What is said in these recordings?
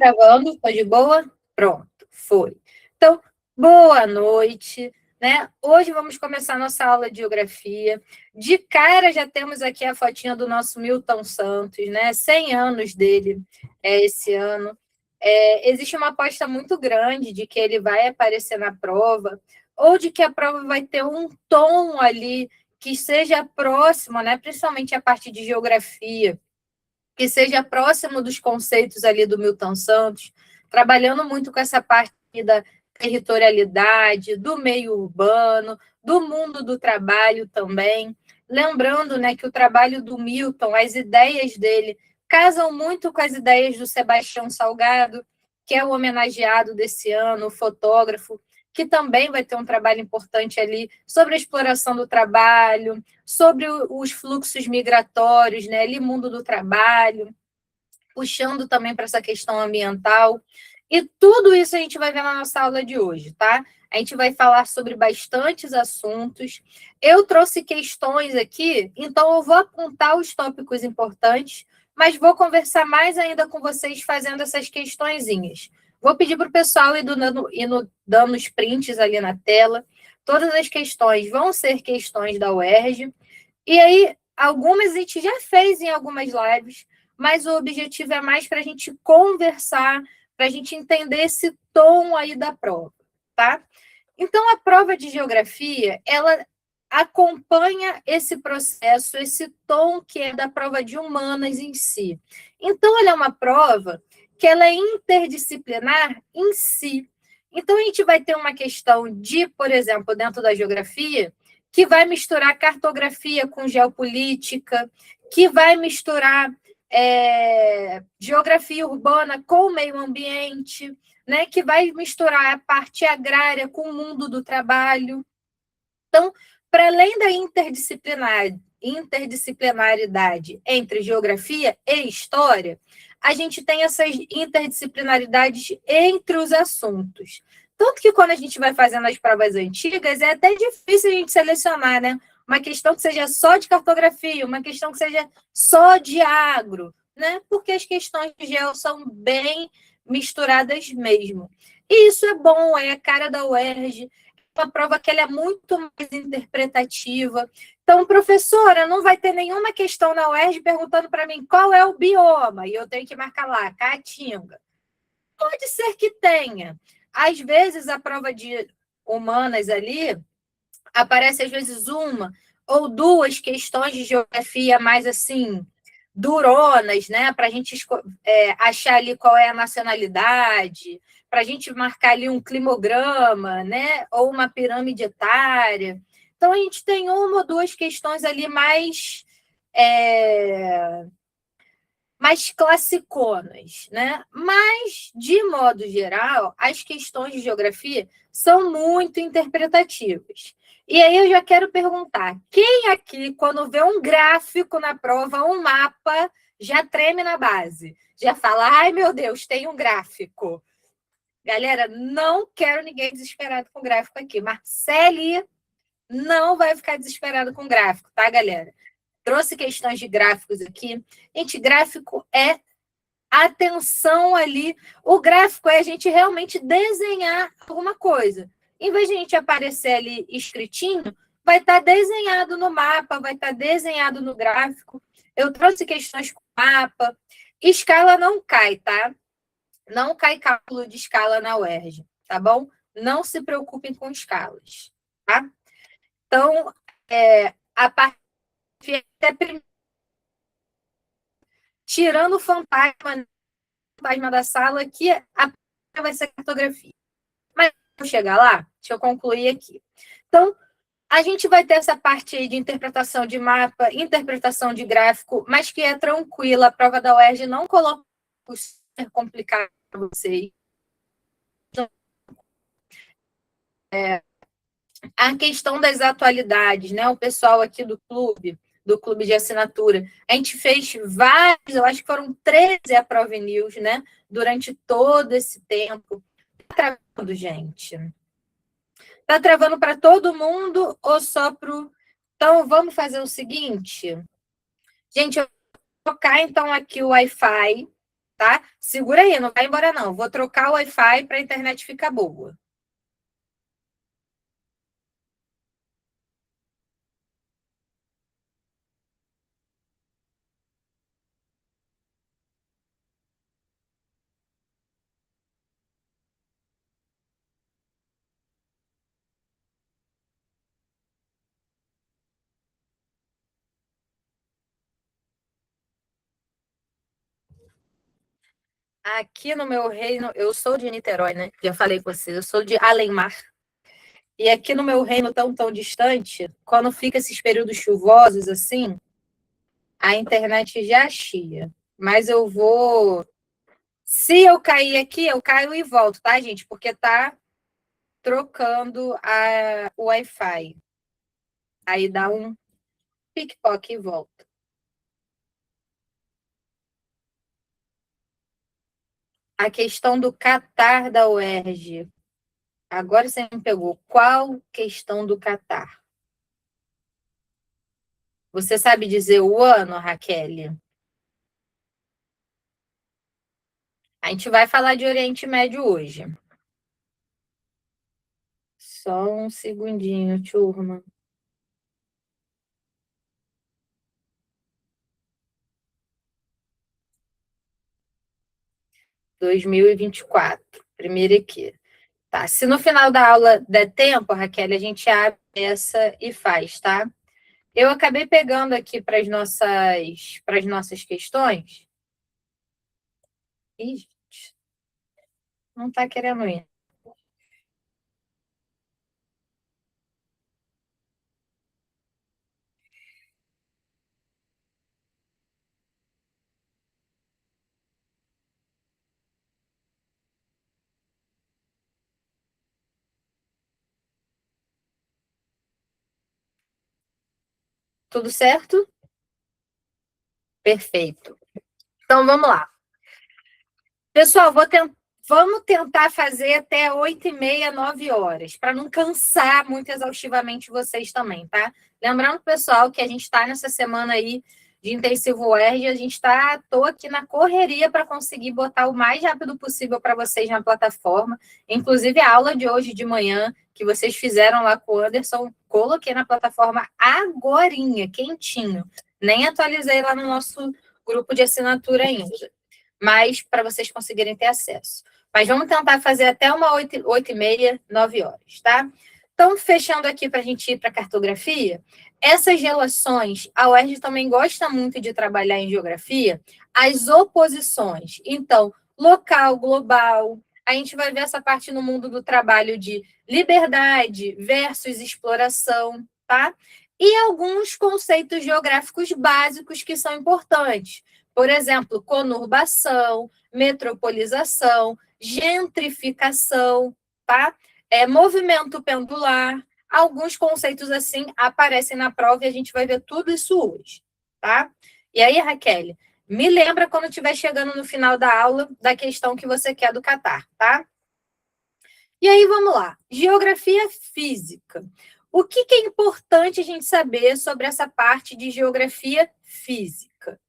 Gravando, foi de boa? Pronto, foi. Então, boa noite, né? Hoje vamos começar nossa aula de geografia. De cara já temos aqui a fotinha do nosso Milton Santos, né? 100 anos dele esse ano. Existe uma aposta muito grande de que ele vai aparecer na prova, ou de que a prova vai ter um tom ali que seja próximo, né? Principalmente a parte de geografia, que seja próximo dos conceitos ali do Milton Santos, trabalhando muito com essa parte da territorialidade, do meio urbano, do mundo do trabalho também. Lembrando, né, que o trabalho do Milton, as ideias dele, casam muito com as ideias do Sebastião Salgado, que é o homenageado desse ano, o fotógrafo, que também vai ter um trabalho importante ali sobre a exploração do trabalho, sobre os fluxos migratórios, né, ali mundo do trabalho, puxando também para essa questão ambiental. E tudo isso a gente vai ver na nossa aula de hoje, tá? A gente vai falar sobre bastantes assuntos. Eu trouxe questões aqui, então eu vou apontar os tópicos importantes, mas vou conversar mais ainda com vocês fazendo essas questõezinhas. Vou pedir para o pessoal ir dando os prints ali na tela. Todas as questões vão ser questões da UERJ. E aí, algumas a gente já fez em algumas lives, mas o objetivo é mais para a gente conversar, para a gente entender esse tom aí da prova, tá? Então, a prova de geografia, ela acompanha esse processo, esse tom que é da prova de humanas em si. Então, ela é uma prova que ela é interdisciplinar em si. Então, a gente vai ter uma questão de, por exemplo, dentro da geografia, que vai misturar cartografia com geopolítica, que vai misturar geografia urbana com o meio ambiente, né, que vai misturar a parte agrária com o mundo do trabalho. Então, para além da interdisciplinaridade entre geografia e história, a gente tem essas interdisciplinaridades entre os assuntos. Tanto que quando a gente vai fazendo as provas antigas, é até difícil a gente selecionar, né? Uma questão que seja só de cartografia, uma questão que seja só de agro, né? Porque as questões de geo são bem misturadas mesmo. E isso é bom, é a cara da UERJ, uma prova que ela é muito mais interpretativa. Então, professora, não vai ter nenhuma questão na UERJ perguntando para mim qual é o bioma, e eu tenho que marcar lá, Caatinga. Pode ser que tenha. Às vezes, a prova de humanas ali aparece, às vezes, uma ou duas questões de geografia mais assim, duronas, né? Para a gente achar ali qual é a nacionalidade, para a gente marcar ali um climograma, né? Ou uma pirâmide etária. Então, a gente tem uma ou duas questões ali mais classiconas, né? Mas, de modo geral, as questões de geografia são muito interpretativas. E aí eu já quero perguntar, quem aqui, quando vê um gráfico na prova, um mapa, já treme na base? Já fala, ai meu Deus, tem um gráfico. Galera, não quero ninguém desesperado com gráfico aqui. Marcele não vai ficar desesperado com gráfico, tá, galera? Trouxe questões de gráficos aqui. Gente, gráfico é atenção ali. O gráfico é a gente realmente desenhar alguma coisa. Em vez de a gente aparecer ali escritinho, vai estar desenhado no mapa, vai estar desenhado no gráfico. Eu trouxe questões com mapa. Escala não cai, tá? Não cai cálculo de escala na UERJ, tá bom? Não se preocupem com escalas, tá? Então, a parte tirando o fantasma da sala, que vai ser cartografia. Mas vou chegar lá, deixa eu concluir aqui. Então, a gente vai ter essa parte aí de interpretação de mapa, interpretação de gráfico, mas que é tranquila. A prova da UERJ não coloca super complicado para vocês. A questão das atualidades, né? O pessoal aqui do clube de assinatura, a gente fez vários, eu acho que foram 13 a Prova News, né? Durante todo esse tempo. Tá travando, gente? Tá travando para todo mundo ou só para o... Então, vamos fazer o seguinte. Gente, eu vou colocar, então, aqui o Wi-Fi, tá? Segura aí, não vai embora não. Vou trocar o Wi-Fi para a internet ficar boa. Aqui no meu reino, eu sou de Niterói, né? Já falei com vocês, eu sou de Além-Mar. E aqui no meu reino tão distante, quando fica esses períodos chuvosos assim, a internet já chia. Mas eu vou. Se eu cair aqui, eu caio e volto, tá, gente? Porque tá trocando o Wi-Fi. Aí dá um pickpock e volta. A questão do Catar da UERJ. Agora você me pegou. Qual questão do Catar? Você sabe dizer o ano, Raquel? A gente vai falar de Oriente Médio hoje. Só um segundinho, turma. 2024. Primeiro aqui. Tá. Se no final da aula der tempo, Raquel, a gente abre essa e faz, tá? Eu acabei pegando aqui para as nossas questões. Ih, gente, não está querendo ir. Tudo certo? Perfeito. Então vamos lá. Pessoal, vamos tentar fazer até 8h30, 9 horas, para não cansar muito exaustivamente vocês também, tá? Lembrando, pessoal, que a gente está nessa semana aí de intensivo UERJ, a gente está, tô aqui na correria para conseguir botar o mais rápido possível para vocês na plataforma. Inclusive, a aula de hoje de manhã, que vocês fizeram lá com o Anderson, coloquei na plataforma agorinha, quentinho. Nem atualizei lá no nosso grupo de assinatura ainda, mas para vocês conseguirem ter acesso. Mas vamos tentar fazer até uma 8h30, 9 horas, tá? Então, fechando aqui para a gente ir para a cartografia, essas relações, a UERJ também gosta muito de trabalhar em geografia, as oposições. Então, local, global, a gente vai ver essa parte no mundo do trabalho de liberdade versus exploração, tá? E alguns conceitos geográficos básicos que são importantes. Por exemplo, conurbação, metropolização, gentrificação, tá? Movimento pendular. Alguns conceitos assim aparecem na prova e a gente vai ver tudo isso hoje, tá? E aí, Raquel, me lembra quando estiver chegando no final da aula da questão que você quer do Catar, tá? E aí, vamos lá. Geografia física. O que é importante a gente saber sobre essa parte de geografia física?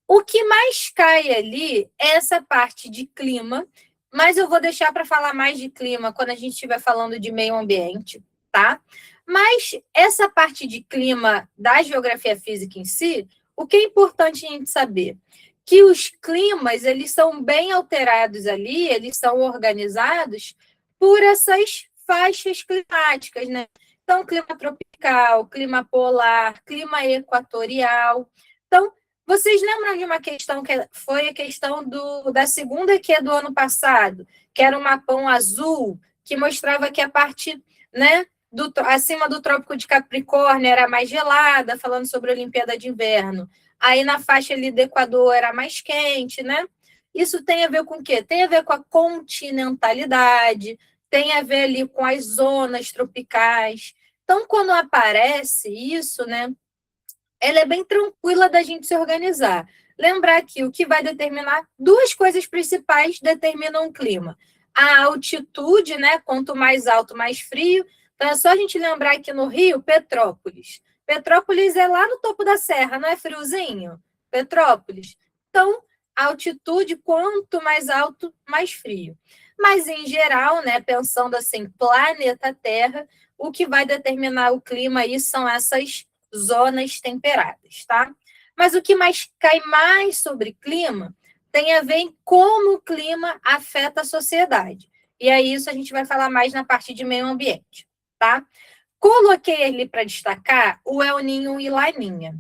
O que mais cai ali é essa parte de clima, mas eu vou deixar para falar mais de clima quando a gente estiver falando de meio ambiente, tá? Mas essa parte de clima da geografia física em si, o que é importante a gente saber? Que os climas, eles são bem alterados ali, eles são organizados por essas faixas climáticas, né? Então, clima tropical, clima polar, clima equatorial. Então, vocês lembram de uma questão que foi a questão da segunda Q do ano passado, que era um mapão azul, que mostrava que a parte, né, acima do Trópico de Capricórnio era mais gelada, falando sobre a Olimpíada de Inverno. Aí na faixa ali do Equador era mais quente, né? Isso tem a ver com o quê? Tem a ver com a continentalidade, tem a ver ali com as zonas tropicais. Então, quando aparece isso, né, ela é bem tranquila da gente se organizar. Lembrar que o que vai determinar, duas coisas principais determinam o clima. A altitude, né? Quanto mais alto, mais frio. Então, é só a gente lembrar aqui no Rio, Petrópolis. Petrópolis é lá no topo da serra, não é friozinho? Petrópolis. Então, a altitude, quanto mais alto, mais frio. Mas, em geral, né, pensando assim, planeta Terra, o que vai determinar o clima aí são essas zonas temperadas, tá? Mas o que mais cai mais sobre clima tem a ver em como o clima afeta a sociedade. E aí isso a gente vai falar mais na parte de meio ambiente, tá? Coloquei ali para destacar o El Niño e Laninha.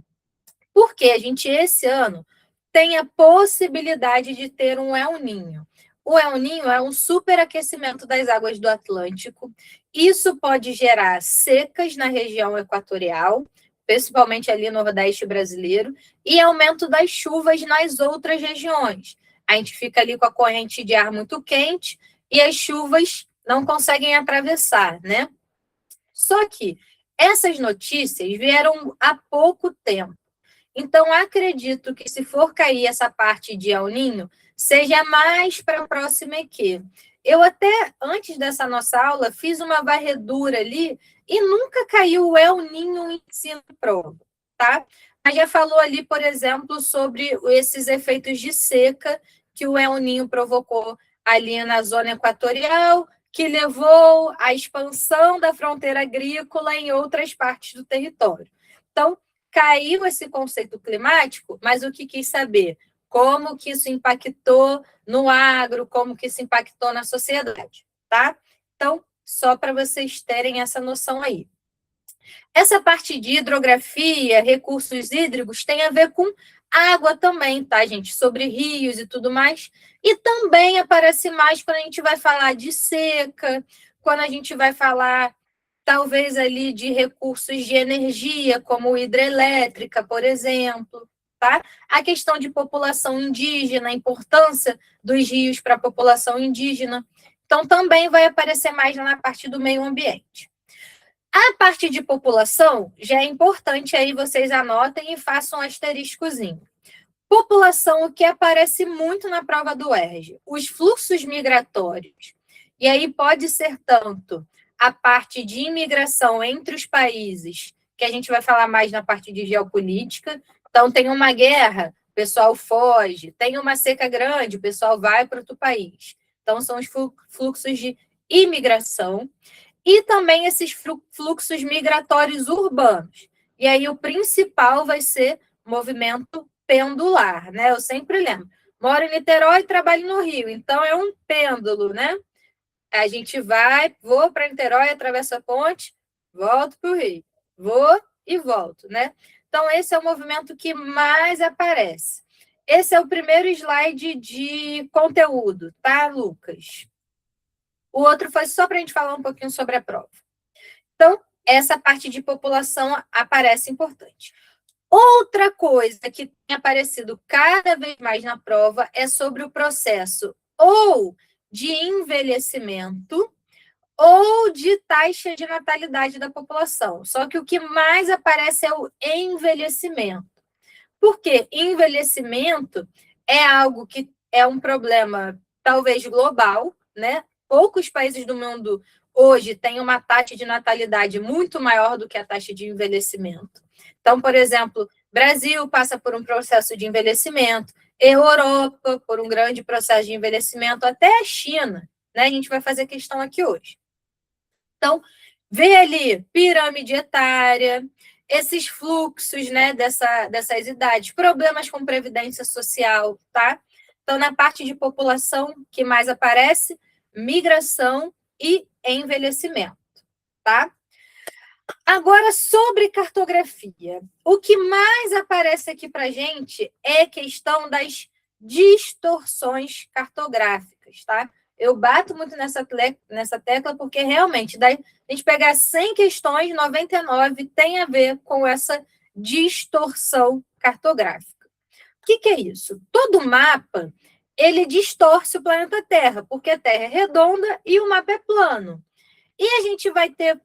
Porque a gente, esse ano, tem a possibilidade de ter um El Niño. O El Niño é um superaquecimento das águas do Atlântico. Isso pode gerar secas na região equatorial, principalmente ali no Nordeste brasileiro, e aumento das chuvas nas outras regiões. A gente fica ali com a corrente de ar muito quente e as chuvas não conseguem atravessar, né? Só que essas notícias vieram há pouco tempo. Então, acredito que se for cair essa parte de El Niño, seja mais para a próxima EQ. Eu até, antes dessa nossa aula, fiz uma varredura ali e nunca caiu o El Niño em si na prova, tá? Mas já falou ali, por exemplo, sobre esses efeitos de seca que o El Niño provocou ali na zona equatorial, que levou à expansão da fronteira agrícola em outras partes do território. Então, caiu esse conceito climático, mas o que quis saber? Como que isso impactou no agro, como que isso impactou na sociedade, tá? Então, só para vocês terem essa noção aí. Essa parte de hidrografia, recursos hídricos, tem a ver com água também, tá, gente? Sobre rios e tudo mais. E também aparece mais quando a gente vai falar de seca, quando a gente vai falar talvez ali de recursos de energia, como hidrelétrica, por exemplo, tá? A questão de população indígena, a importância dos rios para a população indígena. Então, também vai aparecer mais na parte do meio ambiente. A parte de população já é importante, aí vocês anotem e façam um asteriscozinho. População, o que aparece muito na prova do UERJ, os fluxos migratórios. E aí pode ser tanto a parte de imigração entre os países, que a gente vai falar mais na parte de geopolítica. Então, tem uma guerra, o pessoal foge. Tem uma seca grande, o pessoal vai para outro país. Então, são os fluxos de imigração. E também esses fluxos migratórios urbanos. E aí, o principal vai ser movimento pendular, né? Eu sempre lembro. Moro em Niterói e trabalho no Rio. Então, é um pêndulo, né? A gente vou para Niterói, atravesso a ponte, volto para o Rio. Vou e volto, né? Então, esse é o movimento que mais aparece. Esse é o primeiro slide de conteúdo, tá, Lucas? O outro foi só para a gente falar um pouquinho sobre a prova. Então, essa parte de população aparece importante. Outra coisa que tem aparecido cada vez mais na prova é sobre o processo ou de envelhecimento ou de taxa de natalidade da população. Só que o que mais aparece é o envelhecimento. Porque envelhecimento é algo que é um problema talvez global, né? Poucos países do mundo hoje têm uma taxa de natalidade muito maior do que a taxa de envelhecimento. Então, por exemplo, Brasil passa por um processo de envelhecimento, Europa por um grande processo de envelhecimento, até a China, né? A gente vai fazer questão aqui hoje. Então, vê ali pirâmide etária, esses fluxos, né, dessas idades, problemas com previdência social, tá? Então, na parte de população, que mais aparece? Migração e envelhecimento, tá? Agora, sobre cartografia. O que mais aparece aqui para a gente é a questão das distorções cartográficas, tá? Eu bato muito nessa tecla porque, realmente, a gente pegar 100 questões, 99 tem a ver com essa distorção cartográfica. O que é isso? Todo mapa, ele distorce o planeta Terra, porque a Terra é redonda e o mapa é plano. E a gente vai ter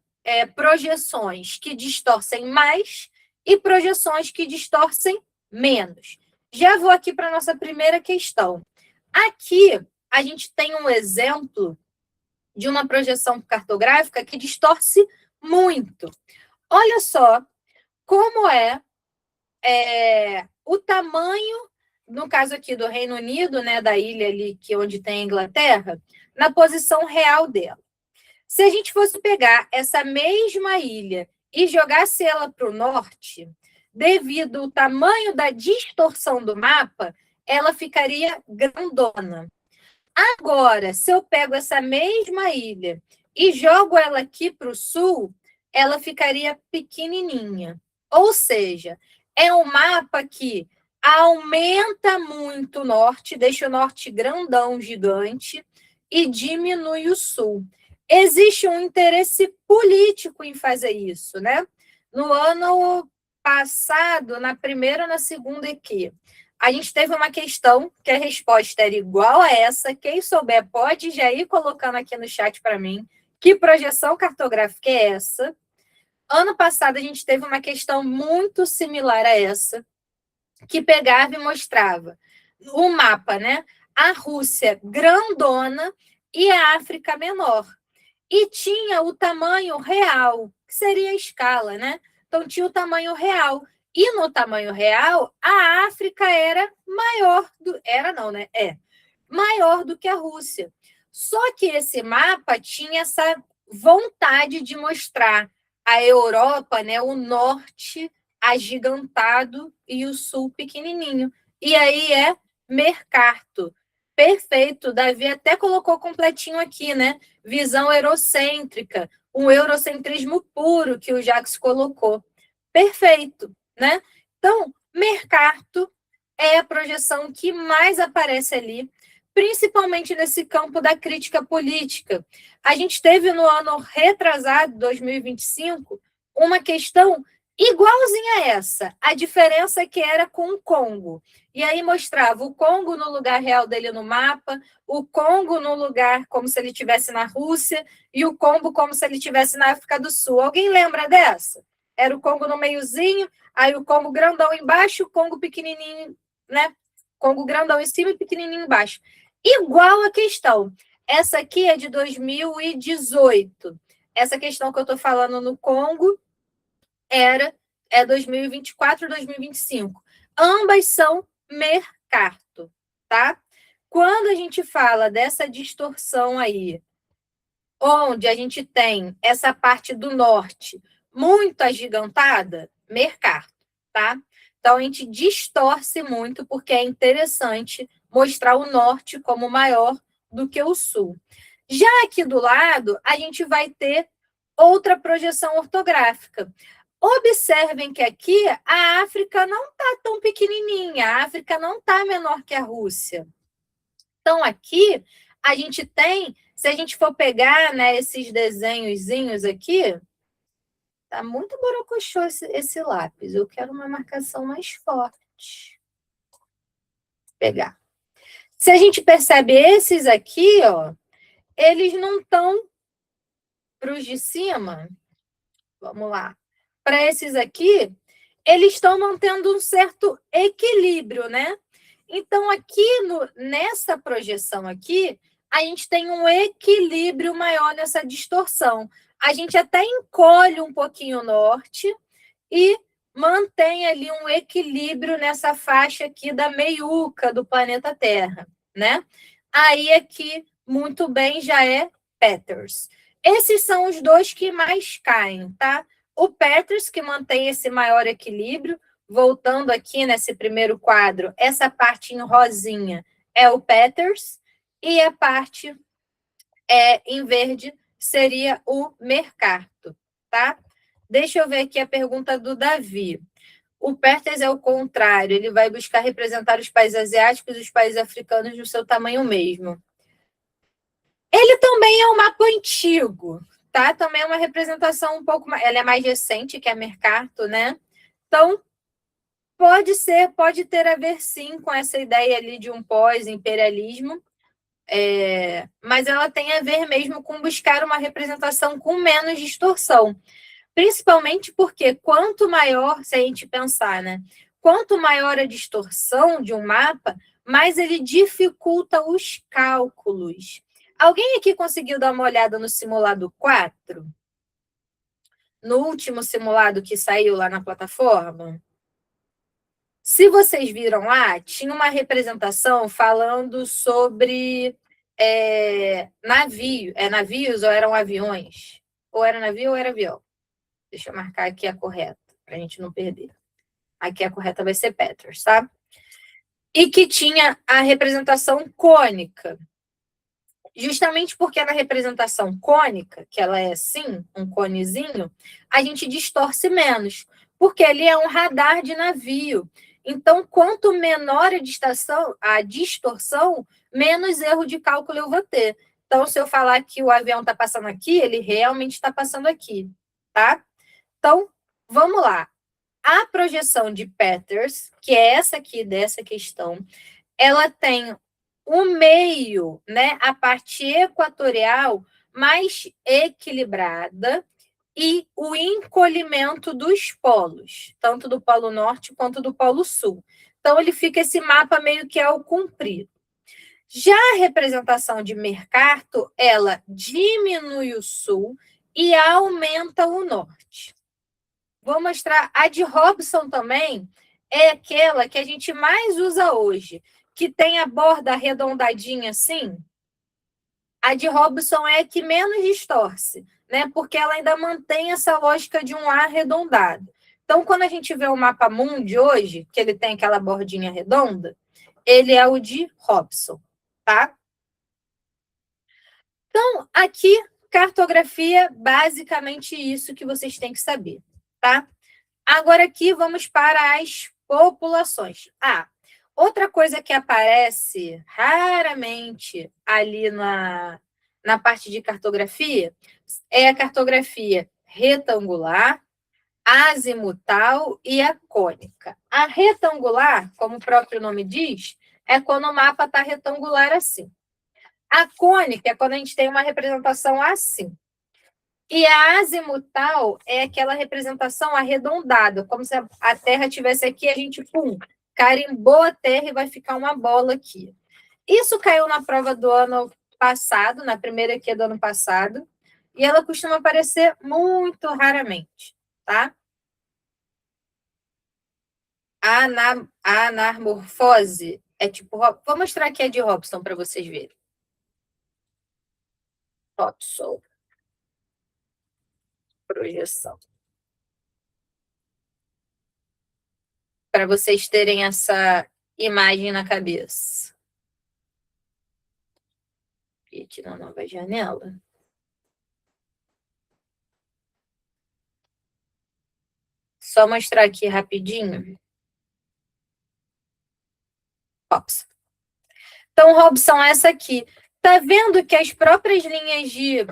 projeções que distorcem mais e projeções que distorcem menos. Já vou aqui para a nossa primeira questão. Aqui, a gente tem um exemplo de uma projeção cartográfica que distorce muito. Olha só como é o tamanho no caso aqui do Reino Unido, né, da ilha ali onde tem a Inglaterra, na posição real dela. Se a gente fosse pegar essa mesma ilha e jogasse ela para o norte, devido ao tamanho da distorção do mapa, ela ficaria grandona. Agora, se eu pego essa mesma ilha e jogo ela aqui para o sul, ela ficaria pequenininha. Ou seja, é um mapa que aumenta muito o norte, deixa o norte grandão, gigante, e diminui o sul. Existe um interesse político em fazer isso, né? No ano passado, na primeira ou na segunda aqui, a gente teve uma questão que a resposta era igual a essa. Quem souber pode já ir colocando aqui no chat para mim. Que projeção cartográfica é essa? Ano passado, a gente teve uma questão muito similar a essa, que pegava e mostrava o mapa, né? A Rússia grandona e a África menor. E tinha o tamanho real, que seria a escala, né? Então, tinha o tamanho real. E no tamanho real, a África era maior era não, né? Maior do que a Rússia. Só que esse mapa tinha essa vontade de mostrar a Europa, né, o norte agigantado e o sul pequenininho. E aí é Mercator. Perfeito, Davi até colocou completinho aqui, né? Visão eurocêntrica, um eurocentrismo puro que o Jacques colocou. Perfeito, né? Então, Mercator é a projeção que mais aparece ali, principalmente nesse campo da crítica política. A gente teve no ano retrasado, 2025, uma questão igualzinha a essa. A diferença é que era com o Congo. E aí mostrava o Congo no lugar real dele no mapa, o Congo no lugar como se ele estivesse na Rússia e o Congo como se ele estivesse na África do Sul. Alguém lembra dessa? Era o Congo no meiozinho, aí o Congo grandão embaixo, o Congo pequenininho, né? Congo grandão em cima e pequenininho embaixo. Igual a questão. Essa aqui é de 2018. Essa questão que eu estou falando no Congo é 2024 e 2025. Ambas são Mercator, tá? Quando a gente fala dessa distorção aí, onde a gente tem essa parte do norte muito agigantada, Mercator, tá? Então a gente distorce muito porque é interessante mostrar o norte como maior do que o sul. Já aqui do lado, a gente vai ter outra projeção ortográfica. Observem que aqui a África não está tão pequenininha, a África não está menor que a Rússia. Então, aqui, a gente tem, se a gente for pegar, né, esses desenhozinhos aqui, tá muito borocochô esse lápis. Eu quero uma marcação mais forte. Vou pegar. Se a gente percebe esses aqui, ó, eles não estão para os de cima. Vamos lá. Para esses aqui, eles estão mantendo um certo equilíbrio, né? Então, aqui nessa projeção aqui, a gente tem um equilíbrio maior nessa distorção. A gente até encolhe um pouquinho o norte e mantém ali um equilíbrio nessa faixa aqui da meiuca do planeta Terra, né? Aí aqui, muito bem, já é Peters. Esses são os dois que mais caem, tá? O Peters, que mantém esse maior equilíbrio, voltando aqui nesse primeiro quadro, essa parte em rosinha é o Peters, e a parte em verde seria o Mercator, tá? Deixa eu ver aqui a pergunta do Davi. O Peters é o contrário, ele vai buscar representar os países asiáticos e os países africanos no seu tamanho mesmo. Ele também é um mapa antigo, tá? Também é uma representação um pouco mais... Ela é mais recente que a Mercator, né? Então, pode ter a ver sim com essa ideia ali de um pós-imperialismo, mas ela tem a ver mesmo com buscar uma representação com menos distorção. Principalmente porque quanto maior, se a gente pensar, né? Quanto maior a distorção de um mapa, mais ele dificulta os cálculos. Alguém aqui conseguiu dar uma olhada no simulado 4? No último simulado que saiu lá na plataforma? Se vocês viram lá, tinha uma representação falando sobre navios ou eram aviões? Ou era navio ou era avião? Deixa eu marcar aqui a correta, para a gente não perder. Aqui a correta vai ser Peters, tá? E que tinha a representação cônica. Justamente porque na representação cônica, que ela é assim, um conezinho, a gente distorce menos, porque ele é um radar de navio. Então, quanto menor a distorção, menos erro de cálculo eu vou ter. Então, se eu falar que o avião está passando aqui, ele realmente está passando aqui, tá? Então, vamos lá. A projeção de Peters, que é essa aqui dessa questão, ela tem o meio, né, a parte equatorial mais equilibrada e o encolhimento dos polos, tanto do Polo Norte quanto do Polo Sul. Então, ele fica esse mapa meio que ao comprido. Já a representação de Mercator, ela diminui o sul e aumenta o norte. Vou mostrar a de Robson também, é aquela que a gente mais usa hoje, que tem a borda arredondadinha assim. A de Robson é a que menos distorce, né? Porque ela ainda mantém essa lógica de um arredondado. Então, quando a gente vê o mapa mundi hoje, que ele tem aquela bordinha redonda, ele é o de Robson, tá? Então, aqui, cartografia, basicamente isso que vocês têm que saber, tá? Agora aqui vamos para as populações. Outra coisa que aparece raramente ali na parte de cartografia é a cartografia retangular, azimutal e a cônica. A retangular, como o próprio nome diz, é quando o mapa está retangular assim. A cônica é quando a gente tem uma representação assim. E a azimutal é aquela representação arredondada, como se a Terra estivesse aqui, a gente, carimbou a Terra e vai ficar uma bola aqui. Isso caiu na prova do ano passado, na primeira aqui do ano passado, e ela costuma aparecer muito raramente, tá? A anarmorfose é tipo... Vou mostrar aqui a de Robson para vocês verem. Robson. Projeção. Para vocês terem essa imagem na cabeça. E aqui na nova janela. Só mostrar aqui rapidinho. Robson. Então, Robson, essa aqui. Tá vendo que as próprias linhas de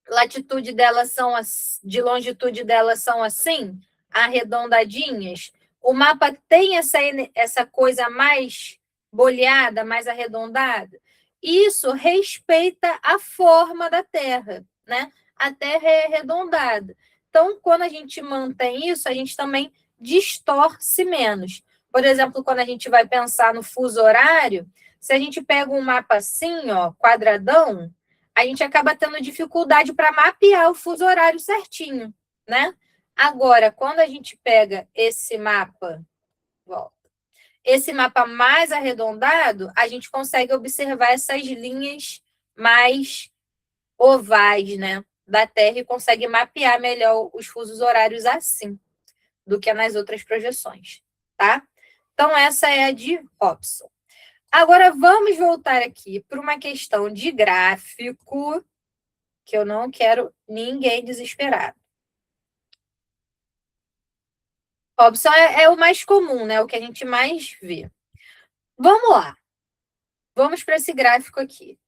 latitude delas são de longitude delas são assim, arredondadinhas? O mapa tem essa coisa mais boleada, mais arredondada. Isso respeita a forma da Terra, né? A Terra é arredondada. Então, quando a gente mantém isso, a gente também distorce menos. Por exemplo, quando a gente vai pensar no fuso horário, se a gente pega um mapa assim, ó, quadradão, a gente acaba tendo dificuldade para mapear o fuso horário certinho, né? Agora, quando a gente pega esse mapa, esse mapa mais arredondado, a gente consegue observar essas linhas mais ovais, né, da Terra e consegue mapear melhor os fusos horários assim do que nas outras projeções, tá? Então, essa é a de Robson. Agora, vamos voltar aqui para uma questão de gráfico, que eu não quero ninguém desesperado. Robson é o mais comum, né? O que a gente mais vê. Vamos lá. Vamos para esse gráfico aqui.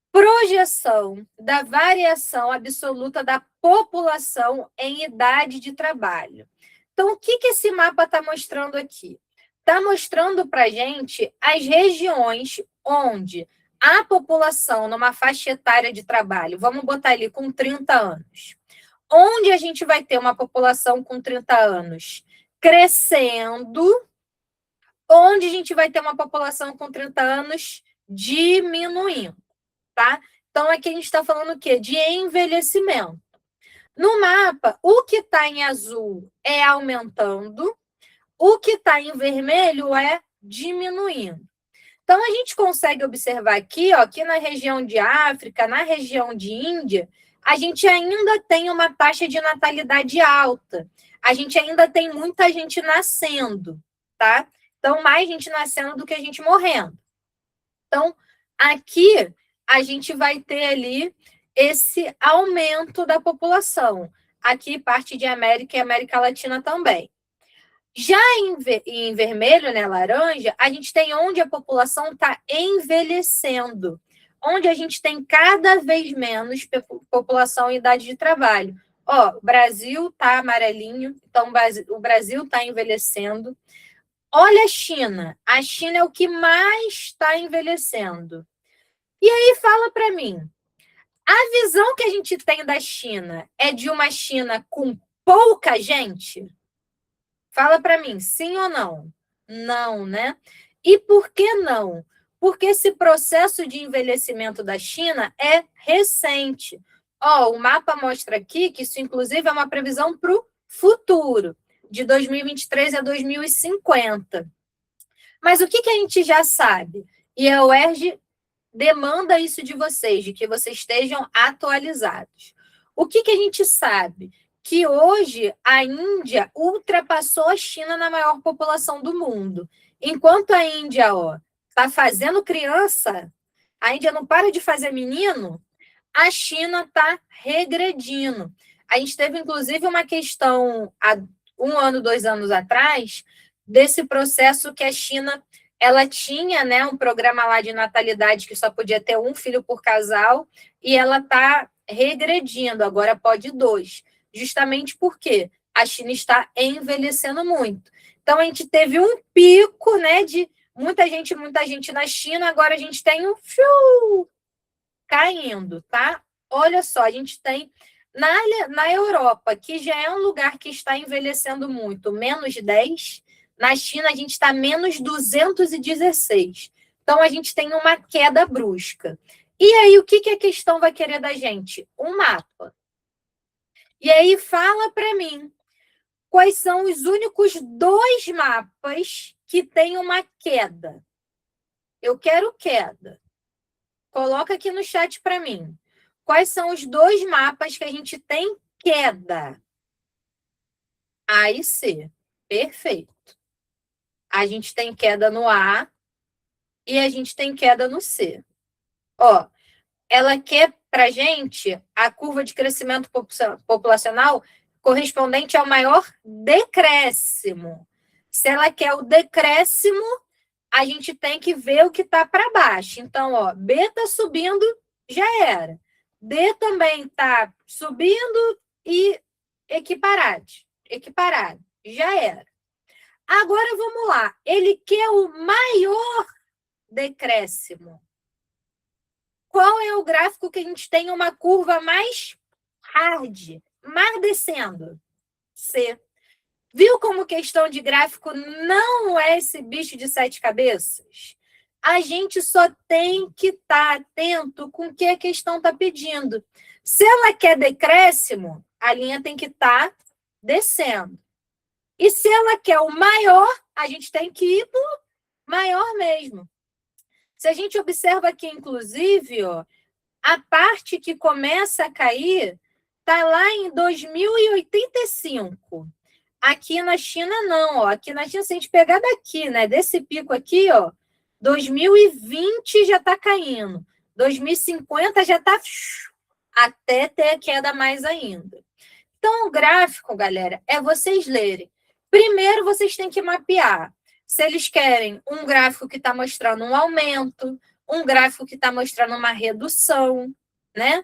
Projeção da variação absoluta da população em idade de trabalho. Então, o que esse mapa está mostrando aqui? Está mostrando para a gente as regiões onde a população, numa faixa etária de trabalho, vamos botar ali com 30 anos, onde a gente vai ter uma população com 30 anos crescendo, onde a gente vai ter uma população com 30 anos diminuindo, tá? Então, aqui a gente está falando o quê? De envelhecimento. No mapa, o que está em azul é aumentando, O que está em vermelho é diminuindo. Então, a gente consegue observar aqui, ó, que na região de África, na região de Índia, a gente ainda tem uma taxa de natalidade alta. A gente ainda tem muita gente nascendo, tá? Então, mais gente nascendo do que a gente morrendo. Então, aqui, a gente vai ter ali esse aumento da população. Aqui, parte de América e América Latina também. Já em vermelho, né, laranja, a gente tem onde a população está envelhecendo, onde a gente tem cada vez menos população em idade de trabalho. Ó, o Brasil está amarelinho, então o Brasil está envelhecendo. Olha a China é o que mais está envelhecendo. E aí fala para mim, a visão que a gente tem da China é de uma China com pouca gente? Fala para mim, sim ou não? Não, né? E por que não? Porque esse processo de envelhecimento da China é recente. Ó, o mapa mostra aqui que isso, inclusive, é uma previsão para o futuro, de 2023 a 2050. Mas o que a gente já sabe? E a UERJ demanda isso de vocês, de que vocês estejam atualizados. O que a gente sabe? Que hoje a Índia ultrapassou a China na maior população do mundo. Enquanto a Índia está fazendo criança, a Índia não para de fazer menino, a China está regredindo. A gente teve, inclusive, uma questão há 1 ano, 2 anos atrás, desse processo que a China ela tinha, né, um programa lá de natalidade que só podia ter 1 filho por casal, e ela está regredindo, agora pode 2. Justamente porque a China está envelhecendo muito. Então, a gente teve um pico, né, de muita gente na China, agora a gente tem um caindo, tá? Olha só, a gente tem na Europa, que já é um lugar que está envelhecendo muito, menos 10. Na China, a gente está menos 216. Então, a gente tem uma queda brusca. E aí, o que a questão vai querer da gente? Um mapa. E aí, fala para mim, quais são os únicos 2 mapas que têm uma queda? Eu quero queda. Coloca aqui no chat para mim. Quais são os 2 mapas que a gente tem queda? A e C. Perfeito. A gente tem queda no A e a gente tem queda no C. Ó, ela quer para gente a curva de crescimento populacional correspondente ao maior decréscimo. Se ela quer o decréscimo, a gente tem que ver o que está para baixo. Então, ó, B está subindo, já era. D também está subindo e equiparado, já era. Agora vamos lá. Ele quer o maior decréscimo. Qual é o gráfico que a gente tem uma curva mais hard, mais descendo? C. Viu como questão de gráfico não é esse bicho de 7 cabeças? A gente só tem que estar atento com o que a questão está pedindo. Se ela quer decréscimo, a linha tem que estar descendo. E se ela quer o maior, a gente tem que ir para o maior mesmo. Se a gente observa aqui, inclusive, ó, a parte que começa a cair está lá em 2085. Aqui na China, não. Ó. Aqui na China, se a gente pegar daqui, né, desse pico aqui, ó, 2020 já está caindo. 2050 já está até ter a queda mais ainda. Então, o gráfico, galera, é vocês lerem. Primeiro, vocês têm que mapear se eles querem um gráfico que está mostrando um aumento, um gráfico que está mostrando uma redução, né?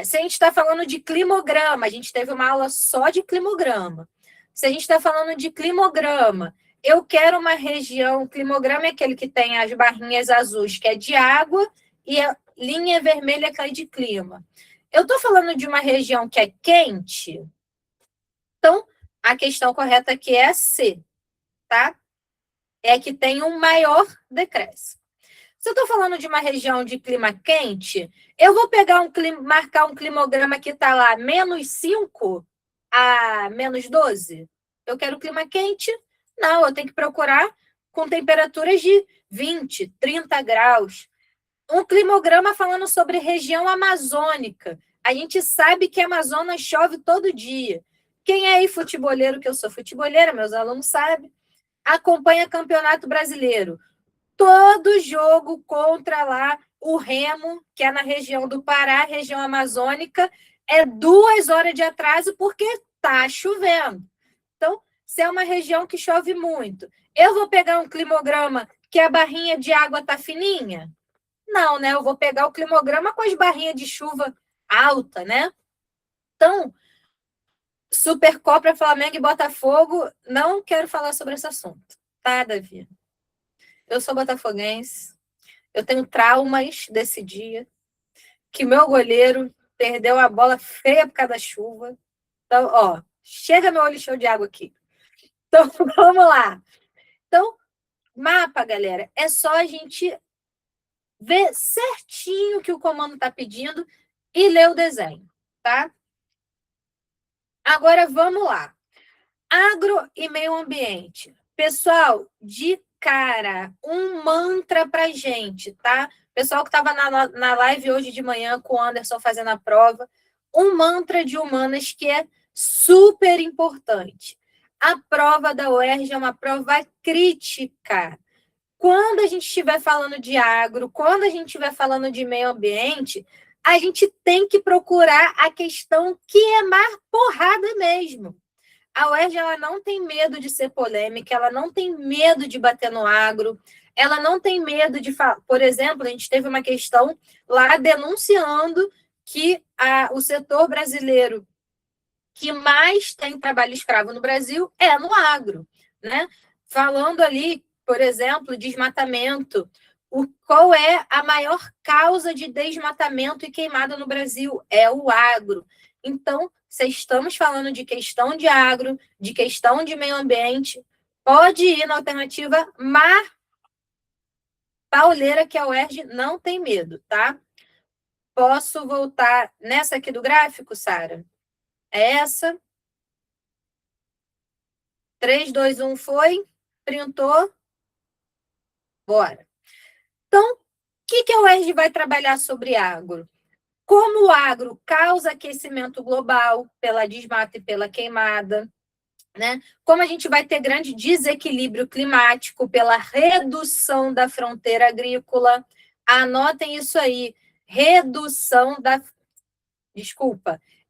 Se a gente está falando de climograma, a gente teve uma aula só de climograma. Se a gente está falando de climograma, eu quero uma região, climograma é aquele que tem as barrinhas azuis, que é de água, e a linha vermelha que é de clima. Eu estou falando de uma região que é quente, então a questão correta aqui é a C, tá? É que tem um maior decréscimo. Se eu estou falando de uma região de clima quente, eu vou marcar um climograma que está lá -5 a -12? Eu quero clima quente? Não, eu tenho que procurar com temperaturas de 20, 30 graus. Um climograma falando sobre região amazônica. A gente sabe que a Amazonas chove todo dia. Quem é aí futeboleiro, que eu sou futeboleira, meus alunos sabem, acompanha Campeonato Brasileiro. Todo jogo contra lá o Remo, que é na região do Pará, região amazônica, é 2 horas de atraso porque está chovendo. Então, se é uma região que chove muito, eu vou pegar um climograma que a barrinha de água está fininha? Não, né? Eu vou pegar o climograma com as barrinhas de chuva alta, né? Então, Supercopa, Flamengo e Botafogo, não quero falar sobre esse assunto, tá, Davi? Eu sou botafoguense, eu tenho traumas desse dia, que meu goleiro perdeu a bola feia por causa da chuva. Então, ó, chega meu olho cheio de água aqui. Então, vamos lá. Então, mapa, galera, é só a gente ver certinho o que o comando está pedindo e ler o desenho, tá? Agora, vamos lá. Agro e meio ambiente. Pessoal, de cara, um mantra pra gente, tá? Pessoal que estava na live hoje de manhã com o Anderson fazendo a prova, um mantra de humanas que é super importante. A prova da UERJ é uma prova crítica. Quando a gente estiver falando de agro, quando a gente estiver falando de meio ambiente, a gente tem que procurar a questão que é mais porrada mesmo. A UERJ ela não tem medo de ser polêmica, ela não tem medo de bater no agro, ela não tem medo de falar. Por exemplo, a gente teve uma questão lá denunciando que o setor brasileiro que mais tem trabalho escravo no Brasil é no agro, né? Falando ali, por exemplo, desmatamento. Qual é a maior causa de desmatamento e queimada no Brasil? É o agro. Então, se estamos falando de questão de agro, de questão de meio ambiente, pode ir na alternativa mar pauleira, que a UERJ não tem medo, tá? Posso voltar nessa aqui do gráfico, Sara? É essa. 3, 2, 1, foi. Printou. Bora. Então, o que a UERJ vai trabalhar sobre agro? Como o agro causa aquecimento global pela desmata e pela queimada, né? Como a gente vai ter grande desequilíbrio climático pela redução da fronteira agrícola. Anotem isso aí.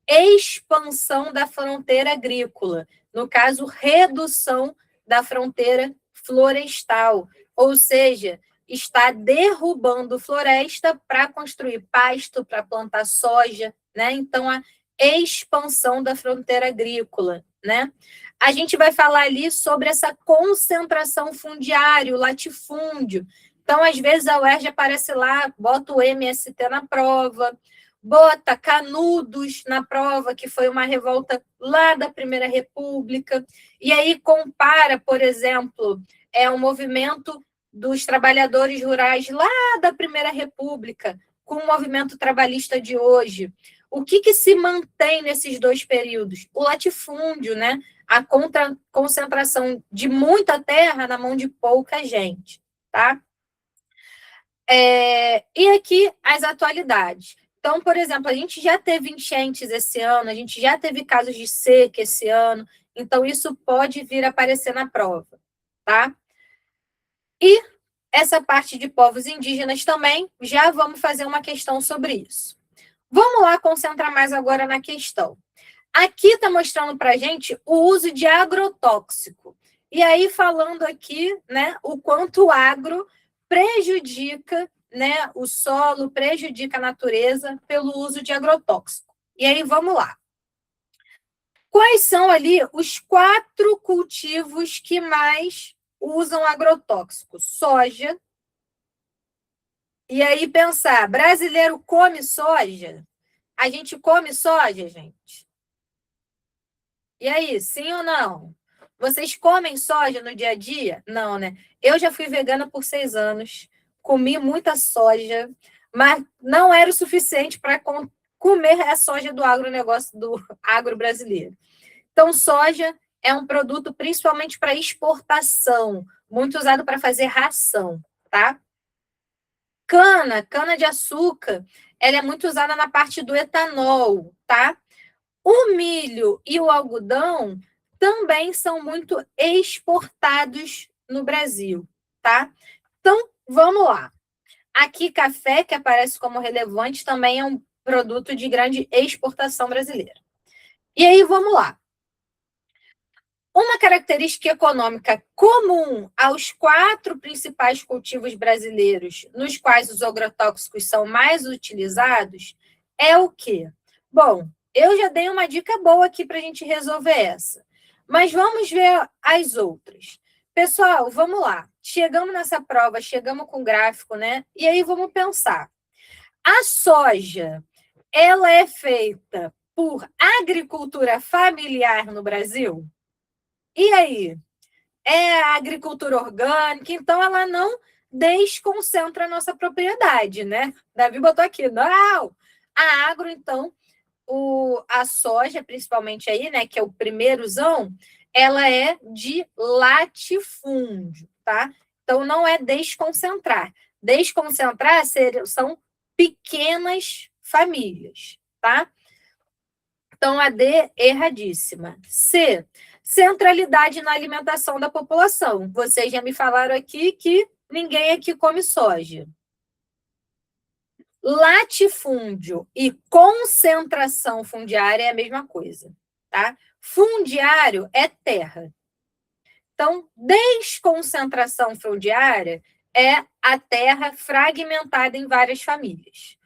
Expansão da fronteira agrícola. No caso, redução da fronteira florestal. Ou seja, está derrubando floresta para construir pasto, para plantar soja, né? Então, a expansão da fronteira agrícola, né? A gente vai falar ali sobre essa concentração fundiária, o latifúndio. Então, às vezes, a UERJ aparece lá, bota o MST na prova, bota Canudos na prova, que foi uma revolta lá da Primeira República, e aí compara, por exemplo, o movimento dos trabalhadores rurais lá da Primeira República com o movimento trabalhista de hoje. O que se mantém nesses dois períodos? O latifúndio, né? A concentração de muita terra na mão de pouca gente, tá? E aqui as atualidades. Então, por exemplo, a gente já teve enchentes esse ano, a gente já teve casos de seca esse ano, então isso pode vir a aparecer na prova, tá? E essa parte de povos indígenas também, já vamos fazer uma questão sobre isso. Vamos lá concentrar mais agora na questão. Aqui está mostrando para a gente o uso de agrotóxico. E aí, falando aqui, né, o quanto o agro prejudica, né, o solo, prejudica a natureza pelo uso de agrotóxico. E aí, vamos lá. Quais são ali os 4 cultivos que mais usam agrotóxico? Soja. E aí, pensar, brasileiro come soja? A gente come soja, gente? E aí, sim ou não? Vocês comem soja no dia a dia? Não, né? Eu já fui vegana por 6 anos, comi muita soja, mas não era o suficiente para comer a soja do agronegócio, do agro brasileiro. Então, soja é um produto principalmente para exportação, muito usado para fazer ração, tá? Cana de açúcar, ela é muito usada na parte do etanol, tá? O milho e o algodão também são muito exportados no Brasil, tá? Então, vamos lá. Aqui, café, que aparece como relevante, também é um produto de grande exportação brasileira. E aí, vamos lá. Uma característica econômica comum aos 4 principais cultivos brasileiros, nos quais os agrotóxicos são mais utilizados, é o quê? Bom, eu já dei uma dica boa aqui para a gente resolver essa. Mas vamos ver as outras. Pessoal, vamos lá. Chegamos nessa prova, chegamos com gráfico, né? E aí vamos pensar. A soja, ela é feita por agricultura familiar no Brasil? E aí? É a agricultura orgânica, então ela não desconcentra a nossa propriedade, né? Davi botou aqui, não! A agro, então, a soja, principalmente aí, né, que é o primeirozão, ela é de latifúndio, tá? Então, não é desconcentrar. Desconcentrar são pequenas famílias, tá? Então, a D, erradíssima. C, centralidade na alimentação da população. Vocês já me falaram aqui que ninguém aqui come soja. Latifúndio e concentração fundiária é a mesma coisa, tá? Fundiário é terra. Então, desconcentração fundiária é a terra fragmentada em várias famílias.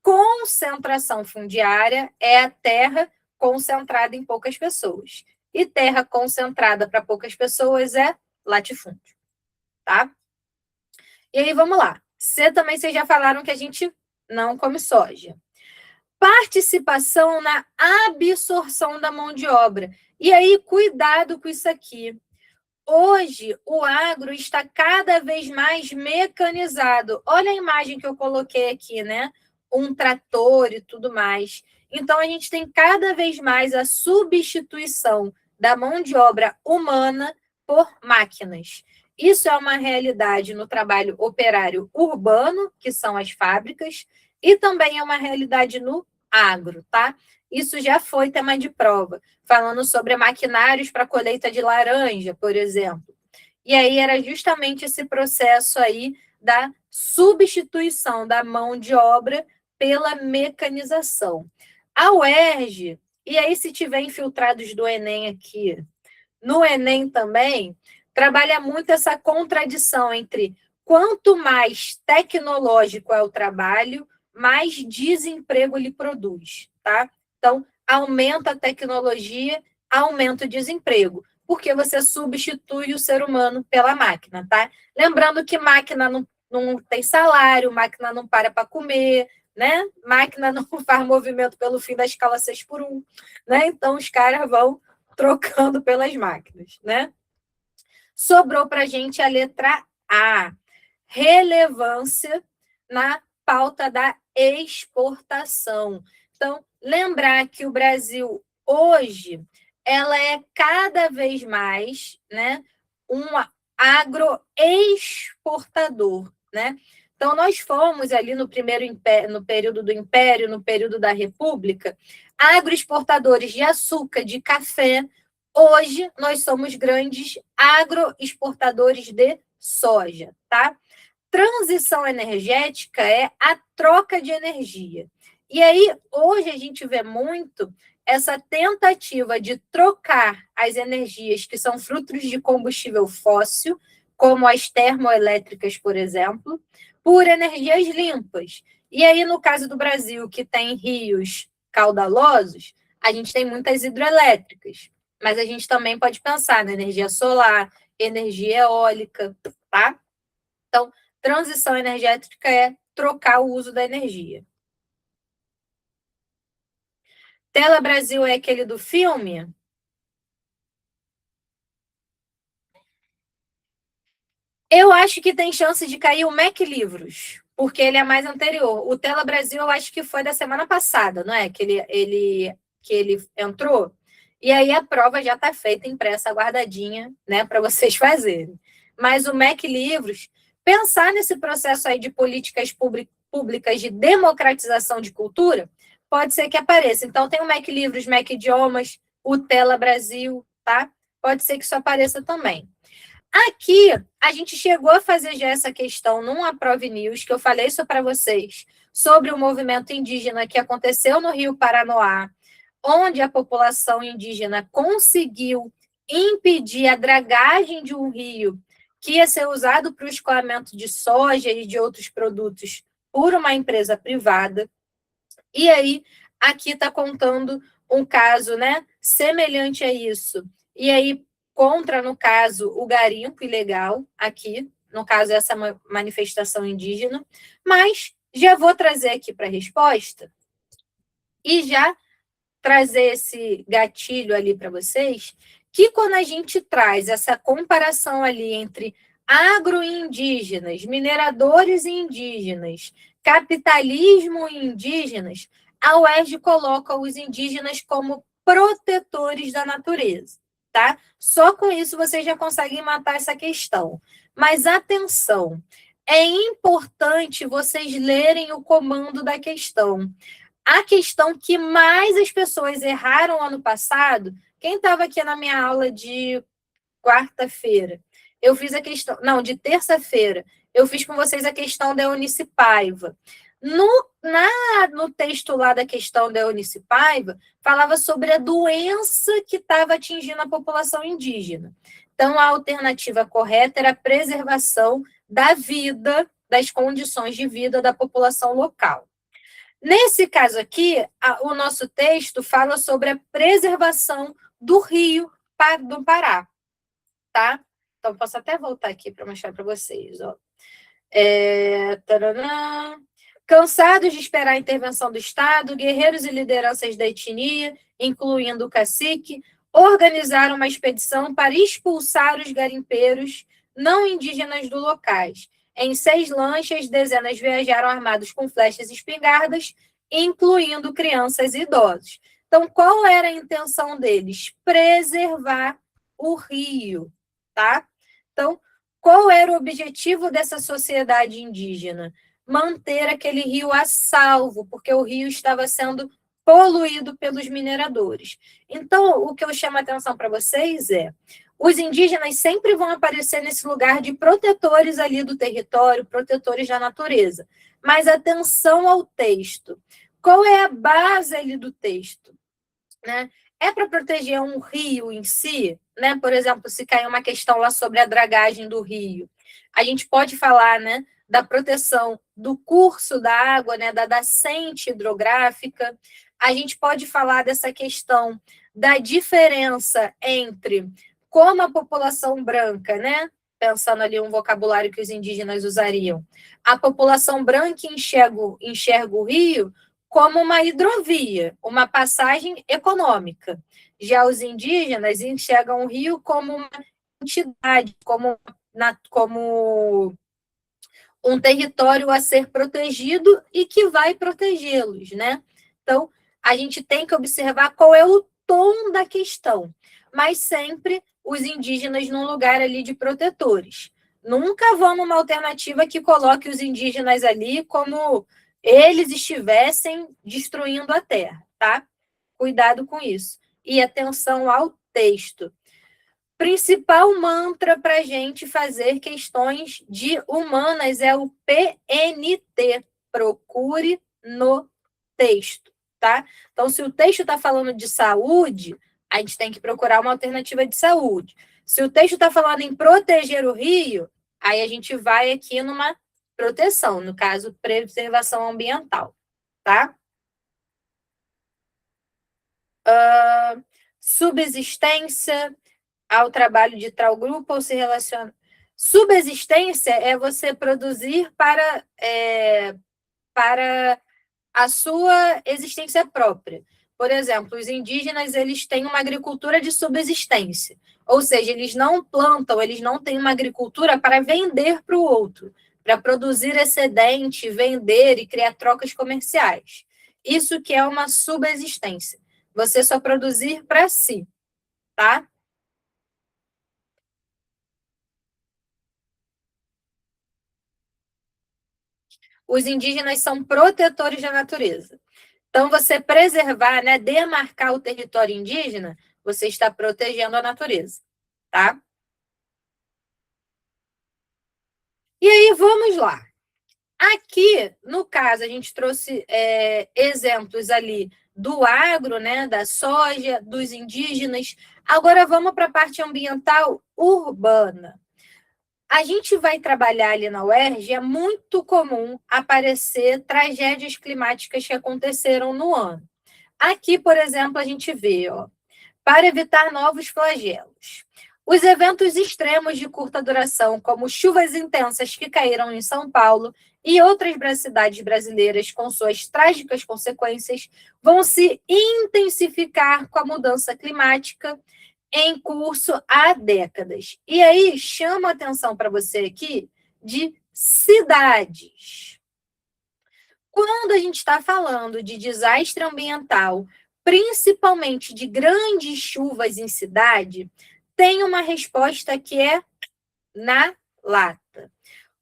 Concentração fundiária é a terra concentrada em poucas pessoas. E terra concentrada para poucas pessoas é latifúndio, tá? E aí, vamos lá. C também vocês já falaram que a gente não come soja. Participação na absorção da mão de obra. E aí, cuidado com isso aqui. Hoje, o agro está cada vez mais mecanizado. Olha a imagem que eu coloquei aqui, né? Um trator e tudo mais. Então, a gente tem cada vez mais a substituição da mão de obra humana por máquinas. Isso é uma realidade no trabalho operário urbano, que são as fábricas, e também é uma realidade no agro, tá? Isso já foi tema de prova, falando sobre maquinários para colheita de laranja, por exemplo. E aí era justamente esse processo aí da substituição da mão de obra pela mecanização. A UERJ, e aí se tiver infiltrados do Enem aqui, no Enem também, trabalha muito essa contradição entre quanto mais tecnológico é o trabalho, mais desemprego ele produz, tá? Então, aumenta a tecnologia, aumenta o desemprego, porque você substitui o ser humano pela máquina, tá? Lembrando que máquina não tem salário, máquina não para comer, né? Máquina não faz movimento pelo fim da escala 6 por 1, né? Então, os caras vão trocando pelas máquinas, né? Sobrou para a gente a letra A, relevância na pauta da exportação. Então, lembrar que o Brasil, hoje, ela é cada vez mais, né, um agroexportador, né? Então, nós fomos ali no primeiro império, no período do Império, no período da República, agroexportadores de açúcar, de café. Hoje, nós somos grandes agroexportadores de soja, tá? Transição energética é a troca de energia. E aí, hoje, a gente vê muito essa tentativa de trocar as energias que são frutos de combustível fóssil, como as termoelétricas, por exemplo, por energias limpas. E aí, no caso do Brasil, que tem rios caudalosos, a gente tem muitas hidrelétricas, mas a gente também pode pensar na energia solar, energia eólica, tá? Então, transição energética é trocar o uso da energia. Tela Brasil é aquele do filme? Eu acho que tem chance de cair o Mac Livros, porque ele é mais anterior. O Tela Brasil eu acho que foi da semana passada, não é? Que ele entrou. E aí a prova já está feita, impressa, guardadinha, né, para vocês fazerem. Mas o MEC Livros, pensar nesse processo aí de políticas públicas de democratização de cultura, pode ser que apareça. Então, tem o MEC Livros, MEC Idiomas, o Tela Brasil, tá? Pode ser que isso apareça também. Aqui, a gente chegou a fazer já essa questão num Aprove News, que eu falei isso para vocês, sobre o movimento indígena que aconteceu no Rio Paranoá, onde a população indígena conseguiu impedir a dragagem de um rio que ia ser usado para o escoamento de soja e de outros produtos por uma empresa privada. E aí, aqui está contando um caso, né, semelhante a isso. E aí, contra, no caso, o garimpo ilegal, aqui, no caso, essa manifestação indígena, mas já vou trazer aqui para a resposta e já trazer esse gatilho ali para vocês, que quando a gente traz essa comparação ali entre agroindígenas, mineradores indígenas, capitalismo e indígenas, a UERJ coloca os indígenas como protetores da natureza, tá? Só com isso vocês já conseguem matar essa questão. Mas atenção, é importante vocês lerem o comando da questão. A questão que mais as pessoas erraram ano passado, quem estava aqui na minha aula de quarta-feira, eu fiz a questão, não, de terça-feira, eu fiz com vocês a questão da Eunice Paiva. No texto lá da questão da Eunice Paiva, falava sobre a doença que estava atingindo a população indígena. Então, a alternativa correta era a preservação da vida, das condições de vida da população local. Nesse caso aqui, o nosso texto fala sobre a preservação do rio do Pará, tá? Então, posso até voltar aqui para mostrar para vocês, ó. Cansados de esperar a intervenção do Estado, guerreiros e lideranças da etnia, incluindo o cacique, organizaram uma expedição para expulsar os garimpeiros não indígenas do locais. Em 6 lanchas, dezenas viajaram armados com flechas e espingardas, incluindo crianças e idosos. Então, qual era a intenção deles? Preservar o rio, tá? Então, qual era o objetivo dessa sociedade indígena? Manter aquele rio a salvo, porque o rio estava sendo poluído pelos mineradores. Então, o que eu chamo a atenção para vocês é: os indígenas sempre vão aparecer nesse lugar de protetores ali do território, protetores da natureza. Mas atenção ao texto. Qual é a base ali do texto? Né? É para proteger um rio em si? Né? Por exemplo, se cair uma questão lá sobre a dragagem do rio, a gente pode falar, né, da proteção do curso da água, né, da nascente hidrográfica. A gente pode falar dessa questão da diferença entre como a população branca, né, pensando ali um vocabulário que os indígenas usariam, a população branca enxerga o rio como uma hidrovia, uma passagem econômica. Já os indígenas enxergam o rio como uma entidade, como um território a ser protegido e que vai protegê-los, né? Então, a gente tem que observar qual é o tom da questão, mas sempre os indígenas num lugar ali de protetores. Nunca vão numa alternativa que coloque os indígenas ali como eles estivessem destruindo a terra, tá? Cuidado com isso. E atenção ao texto. Principal mantra para a gente fazer questões de humanas é o PNT. Procure no texto, tá? Então, se o texto está falando de saúde, a gente tem que procurar uma alternativa de saúde. Se o texto está falando em proteger o rio, aí a gente vai aqui numa proteção, no caso, preservação ambiental, tá? Subsistência ao trabalho de tal grupo ou se relaciona. Subsistência é você produzir para a sua existência própria. Por exemplo, os indígenas, eles têm uma agricultura de subsistência, ou seja, eles não plantam, eles não têm uma agricultura para vender para o outro, para produzir excedente, vender e criar trocas comerciais. Isso que é uma subsistência. você só produzir para si, tá? Os indígenas são protetores da natureza. Então, você preservar, né, demarcar o território indígena, você está protegendo a natureza, tá? E aí, vamos lá. Aqui, no caso, a gente trouxe exemplos ali do agro, né, da soja, dos indígenas. Agora vamos para a parte ambiental urbana. A gente vai trabalhar ali na UERJ, é muito comum aparecer tragédias climáticas que aconteceram no ano. Aqui, por exemplo, a gente vê, ó, para evitar novos flagelos. Os eventos extremos de curta duração, como chuvas intensas que caíram em São Paulo e outras cidades brasileiras com suas trágicas consequências, vão se intensificar com a mudança climática em curso há décadas. E aí, chama a atenção para você aqui de cidades. Quando a gente está falando de desastre ambiental, principalmente de grandes chuvas em cidade, tem uma resposta que é na lata.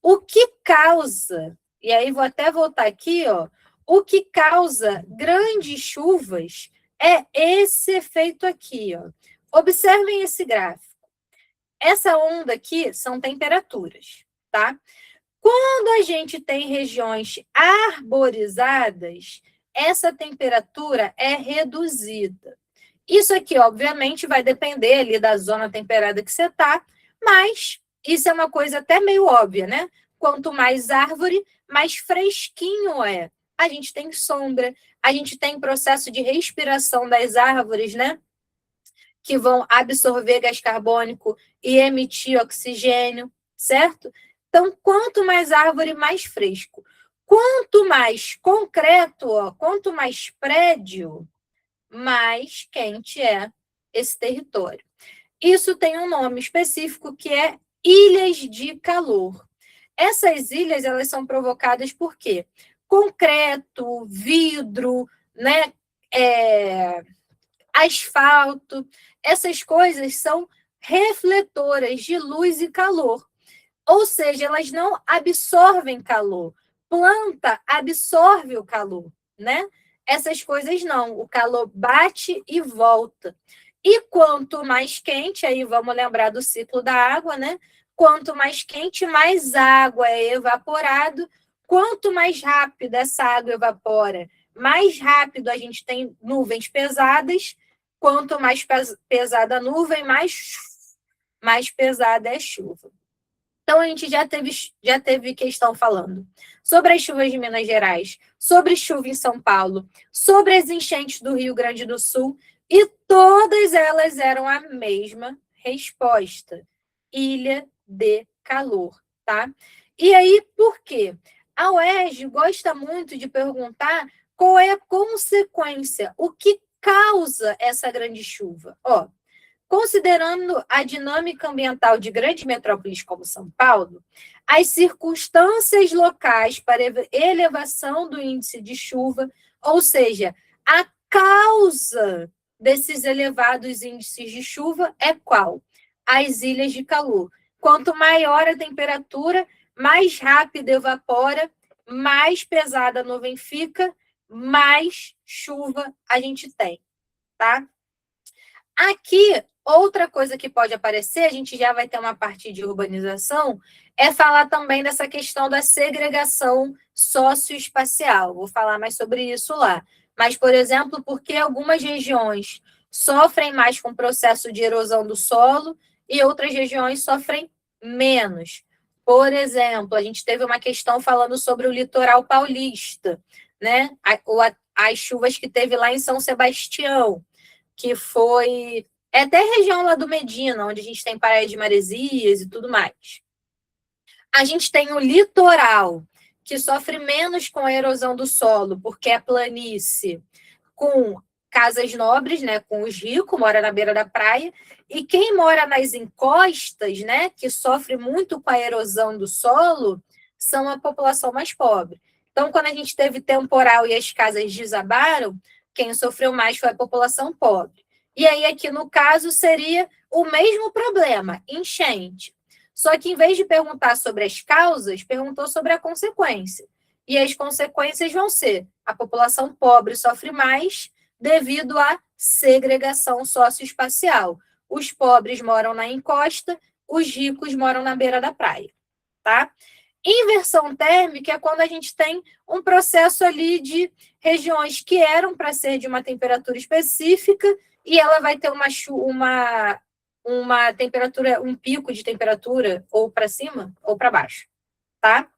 O que causa, e aí vou até voltar aqui, ó, o que causa grandes chuvas é esse efeito aqui, ó. Observem esse gráfico. Essa onda aqui são temperaturas, tá? Quando a gente tem regiões arborizadas, essa temperatura é reduzida. Isso aqui, obviamente, vai depender ali da zona temperada que você está, mas isso é uma coisa até meio óbvia, né? Quanto mais árvore, mais fresquinho é. A gente tem sombra, a gente tem processo de respiração das árvores, né? Que vão absorver gás carbônico e emitir oxigênio, certo? Então, quanto mais árvore, mais fresco. Quanto mais concreto, ó, quanto mais prédio, mais quente é esse território. Isso tem um nome específico que é ilhas de calor. Essas ilhas, elas são provocadas por quê? Concreto, vidro, né? Asfalto, essas coisas são refletoras de luz e calor. Ou seja, elas não absorvem calor. Planta absorve o calor, né? Essas coisas não. O calor bate e volta. E quanto mais quente, aí vamos lembrar do ciclo da água, né? Quanto mais quente, mais água é evaporado. Quanto mais rápido essa água evapora, mais rápido a gente tem nuvens pesadas. Quanto mais pesada a nuvem, mais pesada é a chuva. Então, a gente já teve questão falando sobre as chuvas de Minas Gerais, sobre chuva em São Paulo, sobre as enchentes do Rio Grande do Sul, e todas elas eram a mesma resposta: ilha de calor, tá? E aí, por quê? A UERJ gosta muito de perguntar qual é a consequência, o que causa essa grande chuva. Ó, considerando a dinâmica ambiental de grandes metrópoles como São Paulo, as circunstâncias locais para elevação do índice de chuva, ou seja, a causa desses elevados índices de chuva é qual? As ilhas de calor. Quanto maior a temperatura, mais rápido evapora, mais pesada a nuvem fica, mais chuva a gente tem, tá? Aqui, outra coisa que pode aparecer, a gente já vai ter uma parte de urbanização, é falar também dessa questão da segregação socioespacial. Vou falar mais sobre isso lá. Mas, por exemplo, porque algumas regiões sofrem mais com o processo de erosão do solo e outras regiões sofrem menos. Por exemplo, a gente teve uma questão falando sobre o litoral paulista, né? As chuvas que teve lá em São Sebastião, que foi até a região lá do Medina, onde a gente tem Praia de Maresias e tudo mais. A gente tem o litoral, que sofre menos com a erosão do solo, porque é planície, com casas nobres, né, com os ricos, mora na beira da praia, e quem mora nas encostas, né, que sofre muito com a erosão do solo, são a população mais pobre. Então, quando a gente teve temporal e as casas desabaram, Quem sofreu mais foi a população pobre. E aí, aqui no caso, seria o mesmo problema, enchente. Só que, em vez de perguntar sobre as causas, perguntou sobre a consequência. E as consequências vão ser: a população pobre sofre mais devido à segregação socioespacial. Os pobres moram na encosta, os ricos moram na beira da praia, tá? Inversão térmica é quando a gente tem um processo ali de regiões que eram para ser de uma temperatura específica e ela vai ter uma temperatura, um pico de temperatura ou para cima ou para baixo, tá?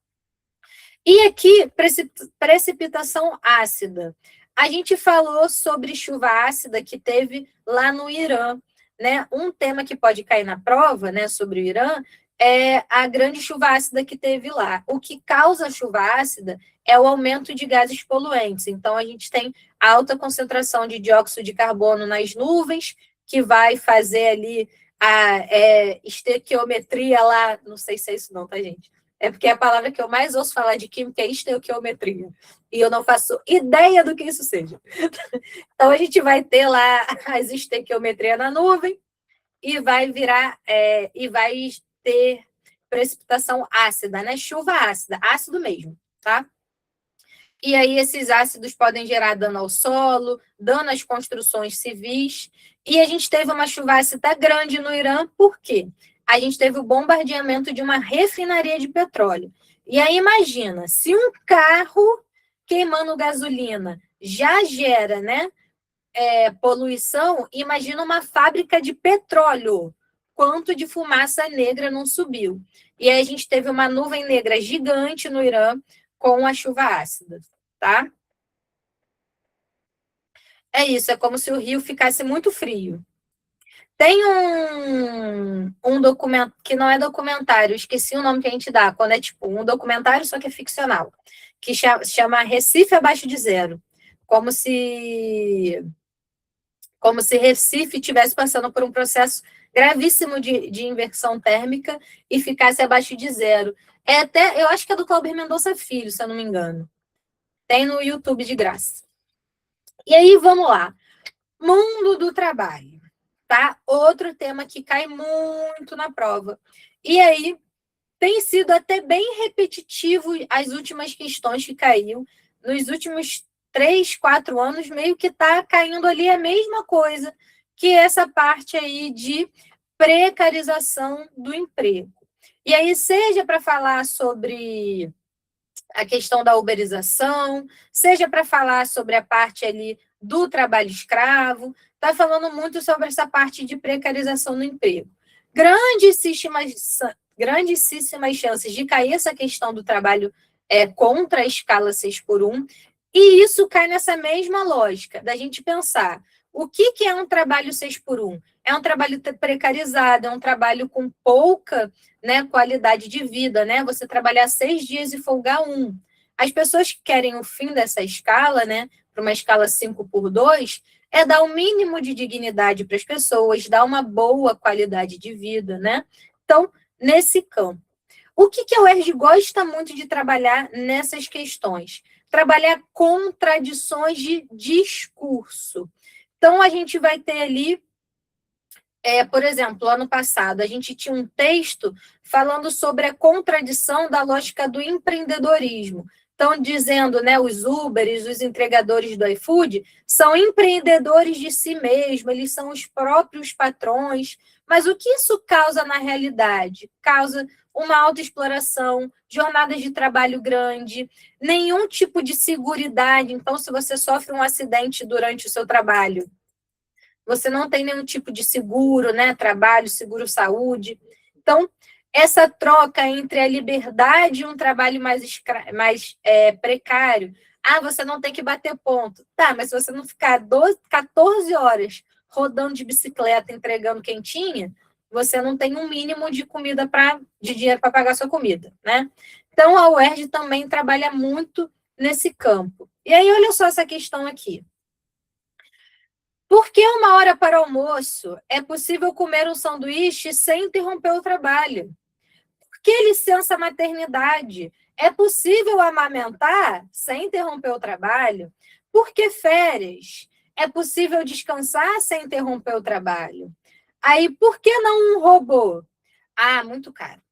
E aqui, precipitação ácida. A gente falou sobre chuva ácida que teve lá no Irã, né? Um tema que pode cair na prova, né, sobre o Irã, é a grande chuva ácida que teve lá. O que causa a chuva ácida é o aumento de gases poluentes. Então, a gente tem alta concentração de dióxido de carbono nas nuvens, que vai fazer ali a estequiometria lá, não sei se é isso não, tá, gente? É porque a palavra que eu mais ouço falar de química é estequiometria. E eu não faço ideia do que isso seja. Então, a gente vai ter lá as estequiometrias na nuvem e vai virar, e vai ter precipitação ácida, né? Chuva ácida, ácido mesmo, tá? E aí, esses ácidos podem gerar dano ao solo, dano às construções civis. E a gente teve uma chuva ácida grande no Irã, por quê? A gente teve o bombardeamento de uma refinaria de petróleo. E aí, imagina, se um carro queimando gasolina já gera, né, poluição, imagina uma fábrica de petróleo. Quanto de fumaça negra não subiu? E aí a gente teve uma nuvem negra gigante no Irã com a chuva ácida, tá? É isso, é como se o rio ficasse muito frio. Tem um documento, que não é documentário, esqueci o nome que a gente dá, quando é tipo um documentário, só que é ficcional, que chama Recife Abaixo de Zero. Como se Recife estivesse passando por um processo gravíssimo de inversão térmica e ficasse abaixo de zero. Eu acho que é do Cláudio Mendonça Filho, se eu não me engano. Tem no YouTube de graça. E aí, vamos lá. Mundo do trabalho, tá? Outro tema que cai muito na prova. E aí, tem sido até bem repetitivo as últimas questões que caiu. Nos últimos 3, 4 anos, meio que está caindo ali a mesma coisa, que essa parte aí de precarização do emprego. E aí, seja para falar sobre a questão da uberização, seja para falar sobre a parte ali do trabalho escravo, está falando muito sobre essa parte de precarização do emprego. Grandíssimas chances de cair essa questão do trabalho contra a escala 6x1, e isso cai nessa mesma lógica da gente pensar o que é um trabalho 6x1? É um trabalho precarizado, é um trabalho com pouca, né, qualidade de vida, né? Você trabalhar 6 dias e folgar 1. As pessoas que querem o fim dessa escala, né, para uma escala 5x2, é dar o mínimo de dignidade para as pessoas, dar uma boa qualidade de vida, né? Então, nesse campo. O que a UERJ gosta muito de trabalhar nessas questões? Trabalhar contradições de discurso. Então, a gente vai ter ali, por exemplo, ano passado, a gente tinha um texto falando sobre a contradição da lógica do empreendedorismo. Então, dizendo, né, os Uberes, os entregadores do iFood, são empreendedores de si mesmos, eles são os próprios patrões. Mas o que isso causa na realidade? Causa uma autoexploração, jornadas de trabalho grande, nenhum tipo de seguridade. Então, se você sofre um acidente durante o seu trabalho, você não tem nenhum tipo de seguro, né? Trabalho, seguro-saúde. Então, essa troca entre a liberdade e um trabalho mais precário. Ah, você não tem que bater ponto. Tá, mas se você não ficar 14 horas rodando de bicicleta, entregando quentinha, você não tem um mínimo de comida de dinheiro para pagar sua comida, né? Então, a UERJ também trabalha muito nesse campo. E aí, olha só essa questão aqui. Por que 1 hora para o almoço é possível comer um sanduíche sem interromper o trabalho? Por que licença maternidade é possível amamentar sem interromper o trabalho? por que férias? É possível descansar sem interromper o trabalho. Aí, por que não um robô? Ah, muito caro,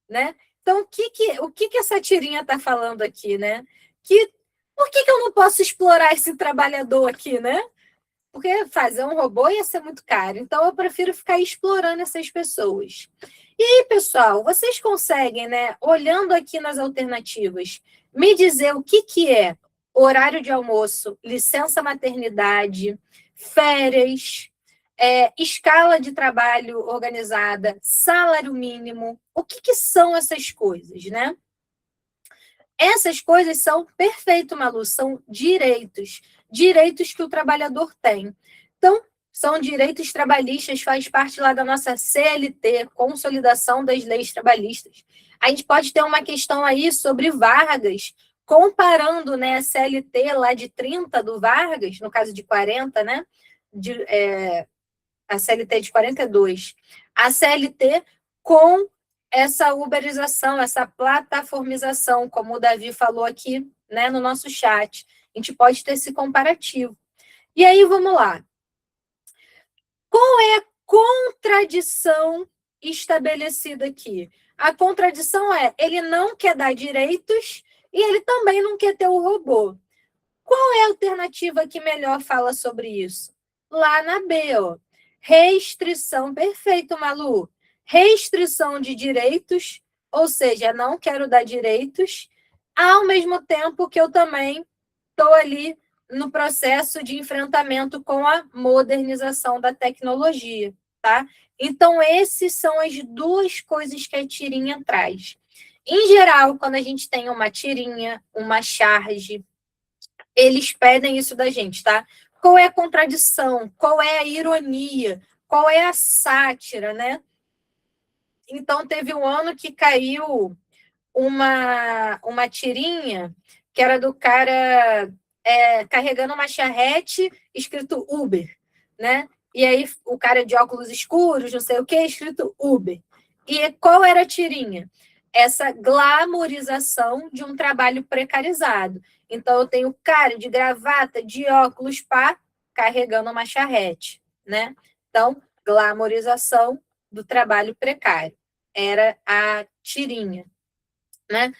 né? Então, o que essa tirinha está falando aqui, né? Por que eu não posso explorar esse trabalhador aqui, né? Porque fazer um robô ia ser muito caro. Então, eu prefiro ficar explorando essas pessoas. E aí, pessoal, vocês conseguem, né, olhando aqui nas alternativas, me dizer o que é horário de almoço, licença maternidade, férias, escala de trabalho organizada, salário mínimo? O que são essas coisas, né? Essas coisas são, perfeito, Malu, são direitos. Direitos que o trabalhador tem. Então, são direitos trabalhistas, faz parte lá da nossa CLT, Consolidação das Leis Trabalhistas. A gente pode ter uma questão aí sobre Vargas, comparando, né, a CLT lá de 30 do Vargas, no caso de 40, né? A CLT de 42. A CLT com essa uberização, essa plataformização, como o Davi falou aqui, né, no nosso chat. A gente pode ter esse comparativo. E aí, vamos lá. Qual é a contradição estabelecida aqui? A contradição é, ele não quer dar direitos e ele também não quer ter o robô. Qual é a alternativa que melhor fala sobre isso? Lá na B, ó. Restrição, perfeito, Malu. Restrição de direitos, ou seja, não quero dar direitos, ao mesmo tempo que eu também estou ali no processo de enfrentamento com a modernização da tecnologia, tá? Então, essas são as duas coisas que a tirinha traz. Em geral, quando a gente tem uma tirinha, uma charge, eles pedem isso da gente, tá? Qual é a contradição? Qual é a ironia? Qual é a sátira, né? Então, teve um ano que caiu uma tirinha que era do cara carregando uma charrete escrito Uber, né? E aí o cara de óculos escuros, não sei o que, escrito Uber. E qual era a tirinha? Essa glamorização de um trabalho precarizado. Então, eu tenho cara de gravata, de óculos, pá, carregando uma charrete, né? Então, glamorização do trabalho precário. Era a tirinha, né?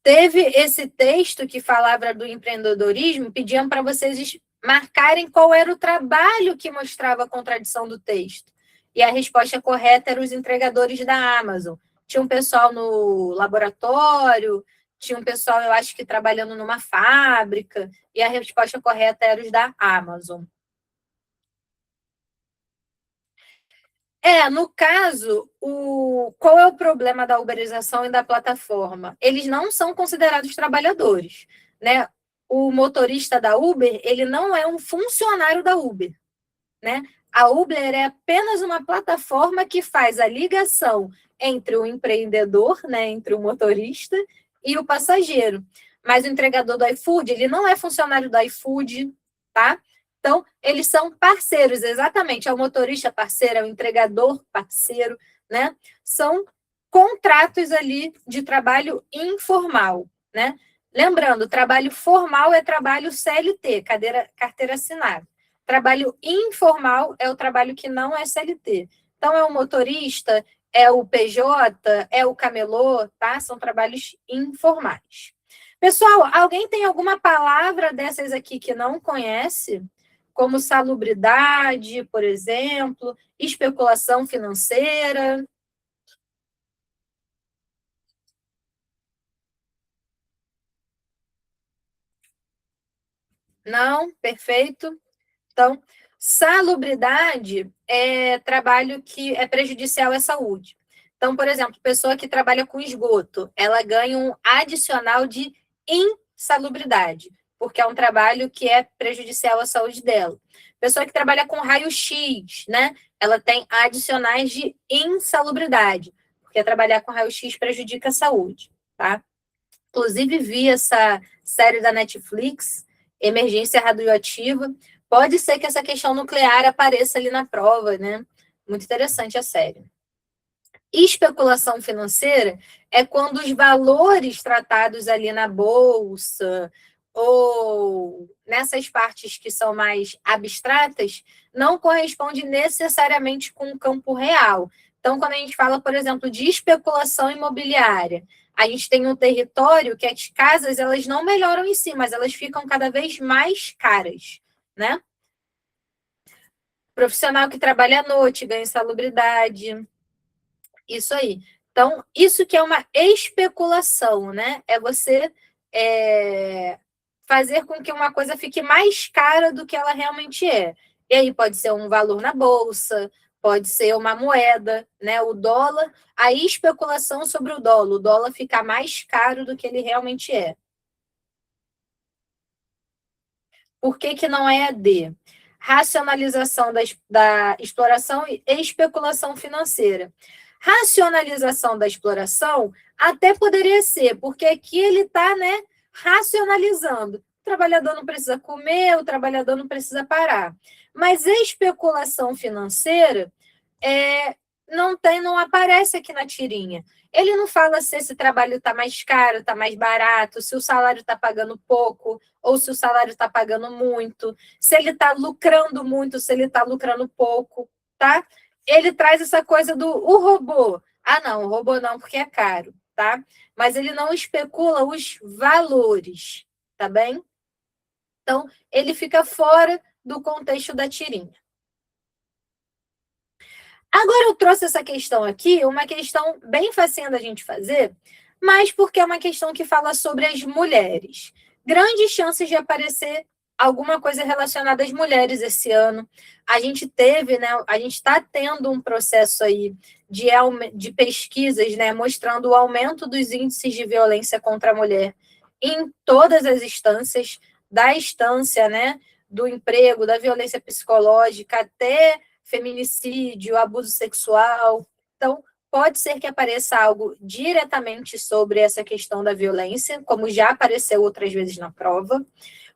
Teve esse texto que falava do empreendedorismo, pediam para vocês marcarem qual era o trabalho que mostrava a contradição do texto. E a resposta correta era os entregadores da Amazon. Tinha um pessoal no laboratório, tinha um pessoal, eu acho que trabalhando numa fábrica, e a resposta correta era os da Amazon. No caso, qual é o problema da uberização e da plataforma? Eles não são considerados trabalhadores, né? O motorista da Uber, ele não é um funcionário da Uber, né? A Uber é apenas uma plataforma que faz a ligação entre o empreendedor, né, entre o motorista e o passageiro. Mas o entregador do iFood, ele não é funcionário do iFood, tá? Então, eles são parceiros, exatamente. É o motorista parceiro, é o entregador parceiro, né? São contratos ali de trabalho informal, né? Lembrando, trabalho formal é trabalho CLT, carteira assinada. Trabalho informal é o trabalho que não é CLT. Então, é o motorista, é o PJ, é o camelô, tá? São trabalhos informais. Pessoal, alguém tem alguma palavra dessas aqui que não conhece? Como salubridade, por exemplo, especulação financeira. Não? Perfeito. Então, salubridade é trabalho que é prejudicial à saúde. Então, por exemplo, pessoa que trabalha com esgoto, ela ganha um adicional de insalubridade, porque é um trabalho que é prejudicial à saúde dela. Pessoa que trabalha com raio-x, né? Ela tem adicionais de insalubridade, porque trabalhar com raio-x prejudica a saúde, tá? Inclusive, vi essa série da Netflix, Emergência Radioativa. Pode ser que essa questão nuclear apareça ali na prova, né? Muito interessante a série. Especulação financeira é quando os valores tratados ali na bolsa ou nessas partes que são mais abstratas, não corresponde necessariamente com o campo real. Então, quando a gente fala, por exemplo, de especulação imobiliária, a gente tem um território que as casas elas não melhoram em si, mas elas ficam cada vez mais caras, né? Profissional que trabalha à noite ganha insalubridade, isso aí. Então, isso que é uma especulação, né? É você fazer com que uma coisa fique mais cara do que ela realmente é. E aí pode ser um valor na bolsa, pode ser uma moeda, né? O dólar, a especulação sobre o dólar ficar mais caro do que ele realmente é. Por que que não é a D? Racionalização da exploração e especulação financeira. Racionalização da exploração até poderia ser, porque aqui ele está, né, racionalizando. O trabalhador não precisa comer, o trabalhador não precisa parar. Mas especulação financeira não aparece aqui na tirinha. Ele não fala se esse trabalho está mais caro, está mais barato, se o salário está pagando pouco ou se o salário está pagando muito, se ele está lucrando muito, se ele está lucrando pouco, tá? Ele traz essa coisa do o robô. Ah, não, o robô não, porque é caro, tá? Mas ele não especula os valores, tá bem? Então, ele fica fora do contexto da tirinha. Agora eu trouxe essa questão aqui, uma questão bem facinha da gente fazer, mas porque é uma questão que fala sobre as mulheres. Grandes chances de aparecer alguma coisa relacionada às mulheres esse ano. A gente teve, né? A gente está tendo um processo aí de pesquisas, né, mostrando o aumento dos índices de violência contra a mulher em todas as instâncias, da instância, né, do emprego, da violência psicológica até feminicídio, abuso sexual. Então, pode ser que apareça algo diretamente sobre essa questão da violência, como já apareceu outras vezes na prova,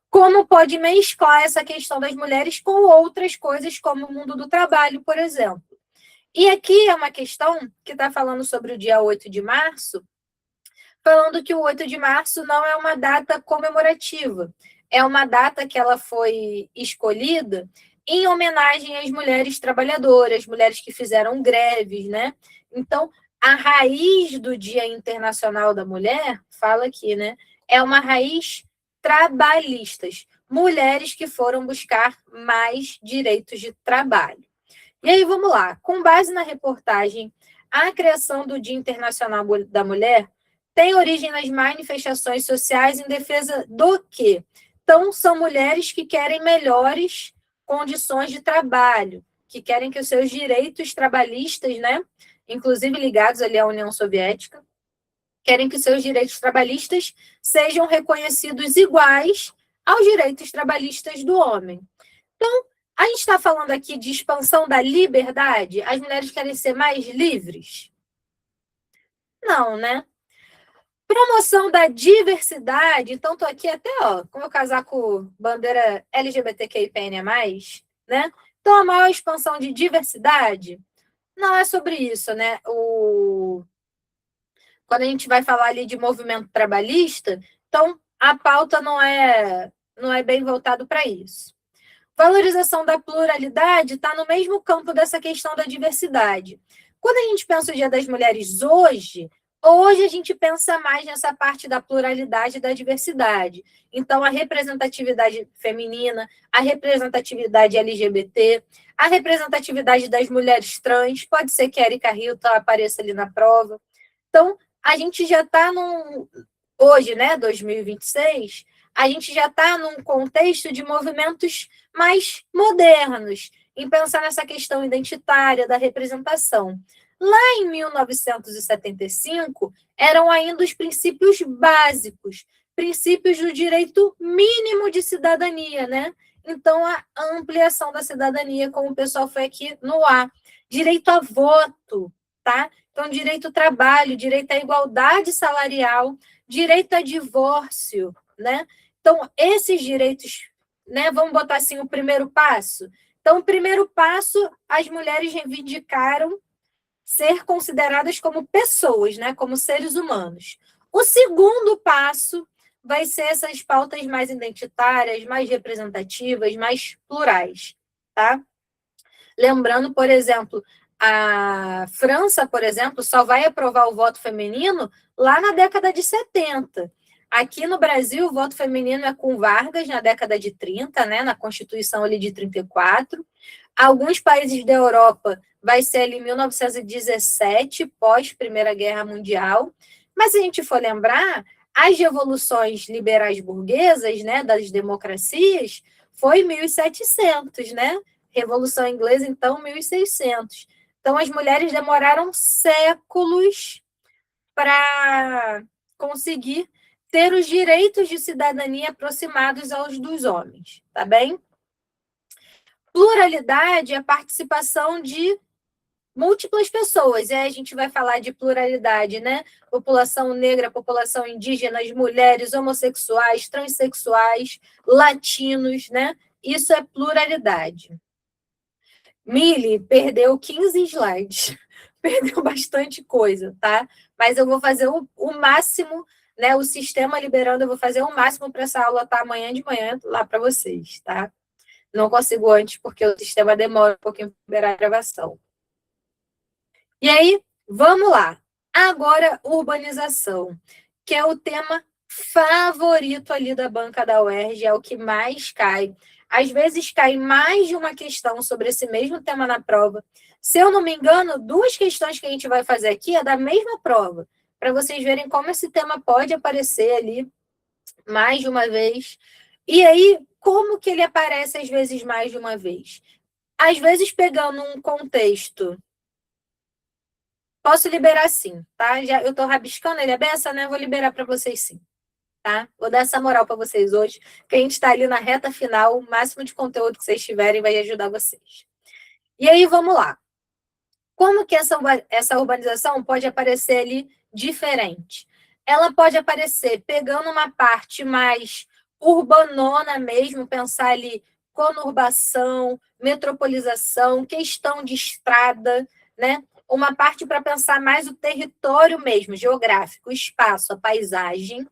como pode mesclar essa questão das mulheres com outras coisas, como o mundo do trabalho, por exemplo. E aqui é uma questão que está falando sobre o dia 8 de março, falando que o 8 de março não é uma data comemorativa, é uma data que ela foi escolhida em homenagem às mulheres trabalhadoras, mulheres que fizeram greves, né? Então, a raiz do Dia Internacional da Mulher, fala aqui, né? É uma raiz trabalhistas, mulheres que foram buscar mais direitos de trabalho. E aí, vamos lá. Com base na reportagem, a criação do Dia Internacional da Mulher tem origem nas manifestações sociais em defesa do quê? Então, são mulheres que querem melhores condições de trabalho, que querem que os seus direitos trabalhistas, né, inclusive ligados ali à União Soviética, querem que seus direitos trabalhistas sejam reconhecidos iguais aos direitos trabalhistas do homem. Então, a gente está falando aqui de expansão da liberdade? As mulheres querem ser mais livres? Não, né? Promoção da diversidade. Então, estou aqui até ó, com o meu casaco bandeira LGBTQIPN+, né? Então, a maior expansão de diversidade não é sobre isso, né? Quando a gente vai falar ali de movimento trabalhista, então a pauta não é bem voltado para isso. Valorização da pluralidade está no mesmo campo dessa questão da diversidade. Quando a gente pensa o Dia das Mulheres hoje a gente pensa mais nessa parte da pluralidade e da diversidade. Então, a representatividade feminina, a representatividade LGBT, a representatividade das mulheres trans, pode ser que a Erika Hilton apareça ali na prova. Então, a gente já está hoje, né, 2026, a gente já está num contexto de movimentos mais modernos, em pensar nessa questão identitária da representação. Lá em 1975, eram ainda os princípios básicos, princípios do direito mínimo de cidadania, né? Então, a ampliação da cidadania, como o pessoal foi aqui no ar. Direito a voto, tá? Então, direito ao trabalho, direito à igualdade salarial, direito a divórcio, né? Então, esses direitos, né? Vamos botar assim, o primeiro passo. Então, o primeiro passo, as mulheres reivindicaram ser consideradas como pessoas, né? Como seres humanos. O segundo passo vai ser essas pautas mais identitárias, mais representativas, mais plurais, tá? Lembrando, por exemplo, a França, por exemplo, só vai aprovar o voto feminino lá na década de 70. Aqui no Brasil, o voto feminino é com Vargas na década de 30, né, na Constituição ali de 34. Alguns países da Europa vai ser ali em 1917, pós Primeira Guerra Mundial. Mas se a gente for lembrar, as revoluções liberais burguesas, né, das democracias, foi 1700, né? Revolução Inglesa, então, 1600. Então, as mulheres demoraram séculos para conseguir ter os direitos de cidadania aproximados aos dos homens, tá bem? Pluralidade é a participação de múltiplas pessoas. E aí a gente vai falar de pluralidade, né? População negra, população indígena, mulheres, homossexuais, transexuais, latinos, né? Isso é pluralidade. Mili perdeu 15 slides. Perdeu bastante coisa, tá? Mas eu vou fazer o máximo, né? O sistema liberando, eu vou fazer o máximo para essa aula estar amanhã de manhã lá para vocês, tá? Não consigo antes, porque o sistema demora um pouquinho para liberar a gravação. E aí, vamos lá. Agora, urbanização, que é o tema favorito ali da banca da UERJ, é o que mais cai. Às vezes cai mais de uma questão sobre esse mesmo tema na prova. Se eu não me engano, 2 questões que a gente vai fazer aqui é da mesma prova, para vocês verem como esse tema pode aparecer ali mais de uma vez. E aí, como que ele aparece às vezes mais de uma vez? Às vezes pegando um contexto. Posso liberar sim, tá? Já, eu estou rabiscando ele a beça, né? Vou liberar para vocês sim, tá? Vou dar essa moral para vocês hoje, que a gente está ali na reta final, o máximo de conteúdo que vocês tiverem vai ajudar vocês. E aí, vamos lá. Como que essa urbanização pode aparecer ali diferente? Ela pode aparecer pegando uma parte mais urbanona mesmo, pensar ali conurbação, metropolização, questão de estrada, né? Uma parte para pensar mais o território mesmo, geográfico, o espaço, a paisagem.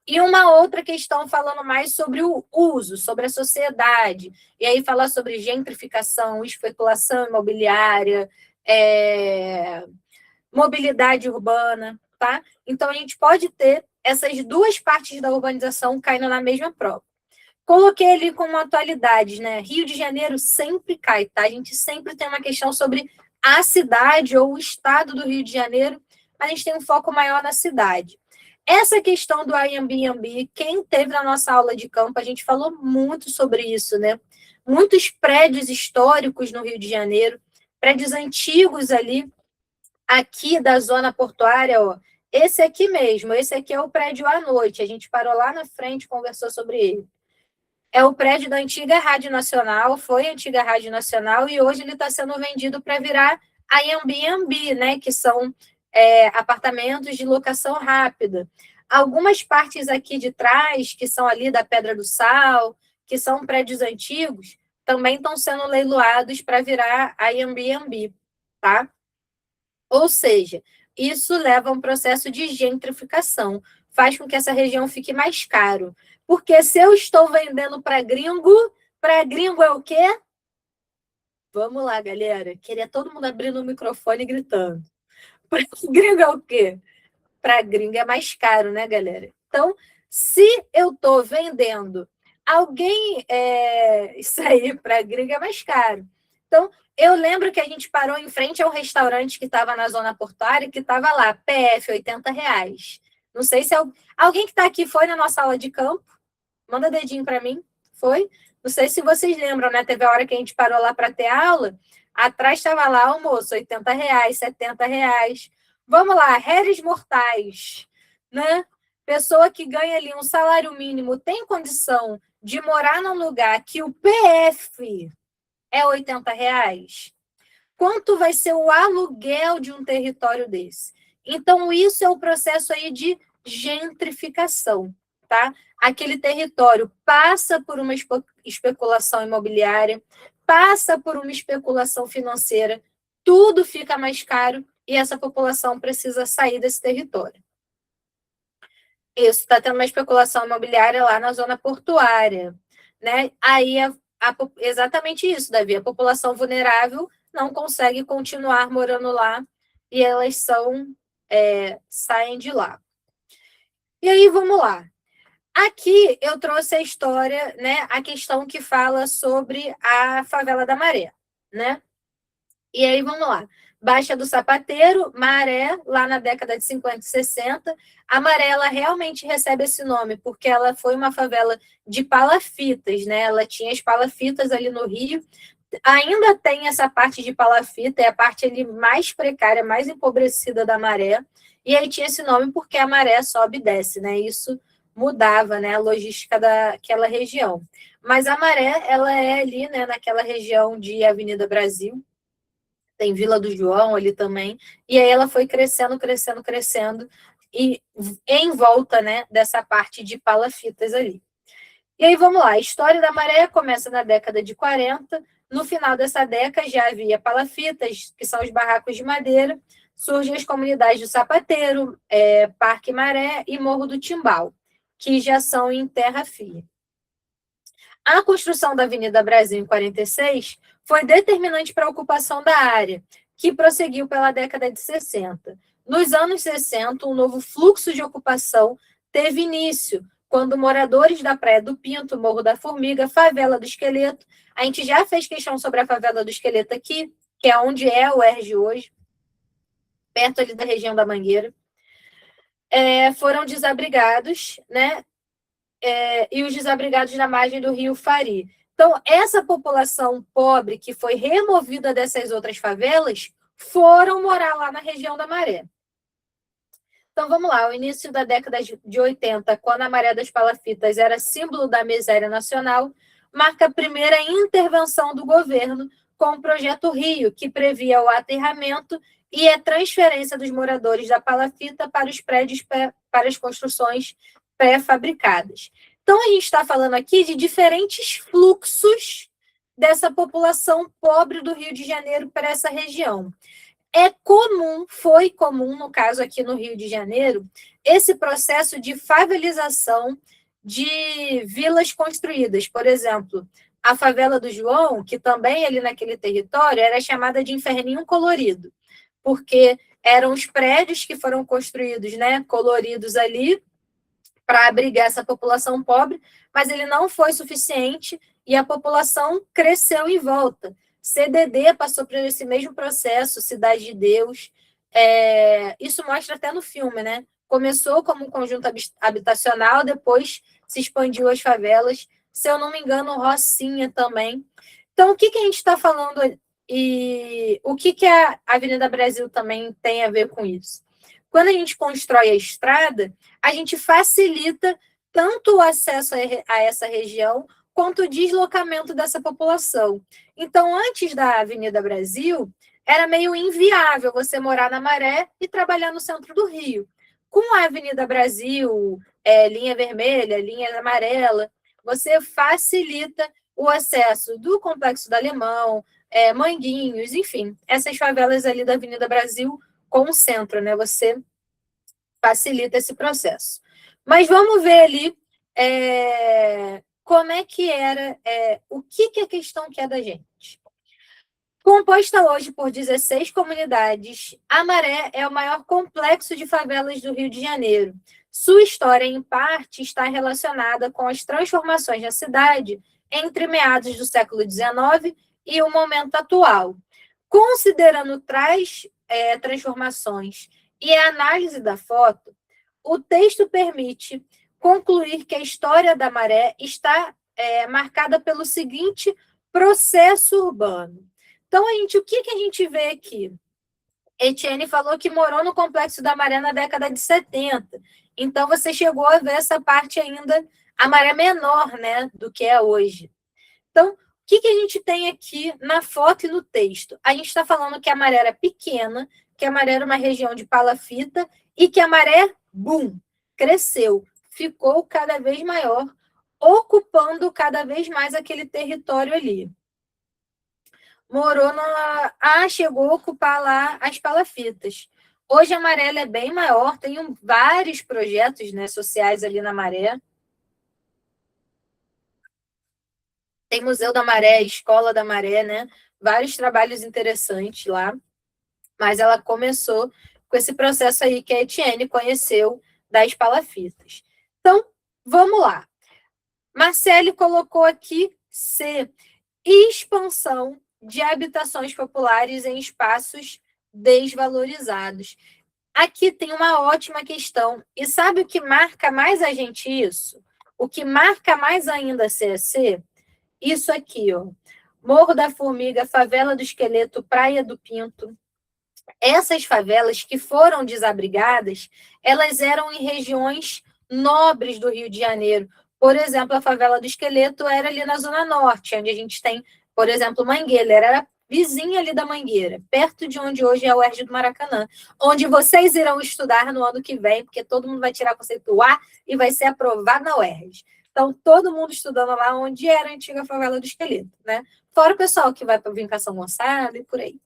E uma outra questão falando mais sobre o uso, sobre a sociedade. E aí falar sobre gentrificação, especulação imobiliária, mobilidade urbana, tá? Então, a gente pode ter essas 2 partes da urbanização caindo na mesma prova. Coloquei ali como atualidades, né? Rio de Janeiro sempre cai, tá? A gente sempre tem uma questão sobre a cidade ou o estado do Rio de Janeiro, mas a gente tem um foco maior na cidade. Essa questão do Airbnb, quem teve na nossa aula de campo, a gente falou muito sobre isso, né? Muitos prédios históricos no Rio de Janeiro, prédios antigos ali, aqui da zona portuária, ó. Esse aqui mesmo, esse aqui é o prédio à noite. A gente parou lá na frente, conversou sobre ele. É o prédio da antiga Rádio Nacional, foi a antiga Rádio Nacional, e hoje ele está sendo vendido para virar Airbnb, né? Que são apartamentos de locação rápida. Algumas partes aqui de trás, que são ali da Pedra do Sal, que são prédios antigos, também estão sendo leiloados para virar Airbnb, tá? Ou seja, isso leva a um processo de gentrificação, faz com que essa região fique mais caro. Porque se eu estou vendendo para gringo é o quê? Vamos lá, galera. Queria todo mundo abrindo o microfone e gritando. Para gringo é o quê? Para gringo é mais caro, né, galera? Então, se eu estou vendendo isso aí para gringo é mais caro. Então, eu lembro que a gente parou em frente ao restaurante que estava na zona portuária, que estava lá, PF, R$ 80. Não sei se alguém que está aqui foi na nossa aula de campo. Manda dedinho para mim. Foi? Não sei se vocês lembram, né? Teve a hora que a gente parou lá para ter aula. Atrás estava lá, almoço, R$ 80, R$ 70. Vamos lá, réis mortais, né? Pessoa que ganha ali um salário mínimo tem condição de morar num lugar que o PF é R$ 80? Quanto vai ser o aluguel de um território desse? Então, isso é o processo aí de gentrificação, tá? Aquele território passa por uma especulação imobiliária, passa por uma especulação financeira, tudo fica mais caro e essa população precisa sair desse território. Isso, está tendo uma especulação imobiliária lá na zona portuária, né? Aí exatamente isso, Davi, a população vulnerável não consegue continuar morando lá e elas saem de lá. E aí, vamos lá. Aqui eu trouxe a história, né? A questão que fala sobre a favela da Maré, né? E aí, vamos lá. Baixa do Sapateiro, Maré, lá na década de 50 e 60. A Maré, ela realmente recebe esse nome, porque ela foi uma favela de palafitas, né? Ela tinha as palafitas ali no Rio. Ainda tem essa parte de palafita, é a parte ali mais precária, mais empobrecida da Maré. E aí tinha esse nome porque a maré sobe e desce, né? Isso mudava, né, a logística daquela região. Mas a Maré, ela é ali, né, naquela região de Avenida Brasil, tem Vila do João ali também, e aí ela foi crescendo, crescendo, crescendo, e em volta, né, dessa parte de palafitas ali. E aí vamos lá, a história da Maré começa na década de 40, no final dessa década já havia palafitas, que são os barracos de madeira, surgem as comunidades do Sapateiro, Parque Maré e Morro do Timbal, que já são em terra firme. A construção da Avenida Brasil em 46 foi determinante para a ocupação da área, que prosseguiu pela década de 60. Nos anos 60, um novo fluxo de ocupação teve início, quando moradores da Praia do Pinto, Morro da Formiga, Favela do Esqueleto, a gente já fez questão sobre a Favela do Esqueleto aqui, que é onde é o ERJ hoje, perto ali da região da Mangueira, foram desabrigados, né? E os desabrigados na margem do rio Fari. Então, essa população pobre que foi removida dessas outras favelas foram morar lá na região da Maré. Então, vamos lá, o início da década de 80, quando a Maré das Palafitas era símbolo da miséria nacional, marca a primeira intervenção do governo com o Projeto Rio, que previa o aterramento e a transferência dos moradores da palafita para os prédios, para as construções pré-fabricadas. Então, a gente está falando aqui de diferentes fluxos dessa população pobre do Rio de Janeiro para essa região. Foi comum, no caso aqui no Rio de Janeiro, esse processo de favelização de vilas construídas. Por exemplo, a favela do João, que também ali naquele território era chamada de Inferninho Colorido, porque eram os prédios que foram construídos, né, coloridos ali, para abrigar essa população pobre, mas ele não foi suficiente e a população cresceu em volta. CDD passou por esse mesmo processo, Cidade de Deus. Isso mostra até no filme, né? Começou como um conjunto habitacional, depois se expandiu às favelas. Se eu não me engano, Rocinha também. Então, o que a gente está falando e o que a Avenida Brasil também tem a ver com isso? Quando a gente constrói a estrada, a gente facilita tanto o acesso a essa região quanto o deslocamento dessa população. Então, antes da Avenida Brasil, era meio inviável você morar na Maré e trabalhar no centro do Rio. Com a Avenida Brasil, linha vermelha, linha amarela, você facilita o acesso do Complexo do Alemão, Manguinhos, enfim, essas favelas ali da Avenida Brasil com o centro, né? Você facilita esse processo. Mas vamos ver ali como é que era, o que a questão quer da gente. Composta hoje por 16 comunidades, a Maré é o maior complexo de favelas do Rio de Janeiro. Sua história, em parte, está relacionada com as transformações na cidade entre meados do século XIX e o momento atual. Considerando tais transformações e a análise da foto, o texto permite concluir que a história da Maré está marcada pelo seguinte processo urbano. Então, o que a gente vê aqui? Etienne falou que morou no Complexo da Maré na década de 70. Então, você chegou a ver essa parte ainda, a maré menor, né, do que é hoje. Então, o que a gente tem aqui na foto e no texto? A gente está falando que a maré era pequena, que a maré era uma região de palafita e que a maré, boom, cresceu, ficou cada vez maior, ocupando cada vez mais aquele território ali. Chegou a ocupar lá as palafitas. Hoje a Maré ela é bem maior, tem vários projetos, né, sociais ali na Maré. Tem Museu da Maré, Escola da Maré, né? Vários trabalhos interessantes lá. Mas ela começou com esse processo aí que a Etienne conheceu das palafitas. Então, vamos lá. Marcele colocou aqui C, expansão de habitações populares em espaços desvalorizados. Aqui tem uma ótima questão. E sabe o que marca mais a gente isso? O que marca mais ainda a CEC? Isso aqui, ó. Morro da Formiga, Favela do Esqueleto, Praia do Pinto. Essas favelas que foram desabrigadas, elas eram em regiões nobres do Rio de Janeiro. Por exemplo, a favela do Esqueleto era ali na Zona Norte, onde a gente tem, por exemplo, Mangueira, era vizinha ali da Mangueira, perto de onde hoje é o UERJ do Maracanã, onde vocês irão estudar no ano que vem, porque todo mundo vai tirar conceito A e vai ser aprovado na UERJ. Então, todo mundo estudando lá onde era a antiga favela do Esqueleto, né? Fora o pessoal que vai para vir para São Gonçalo e por aí.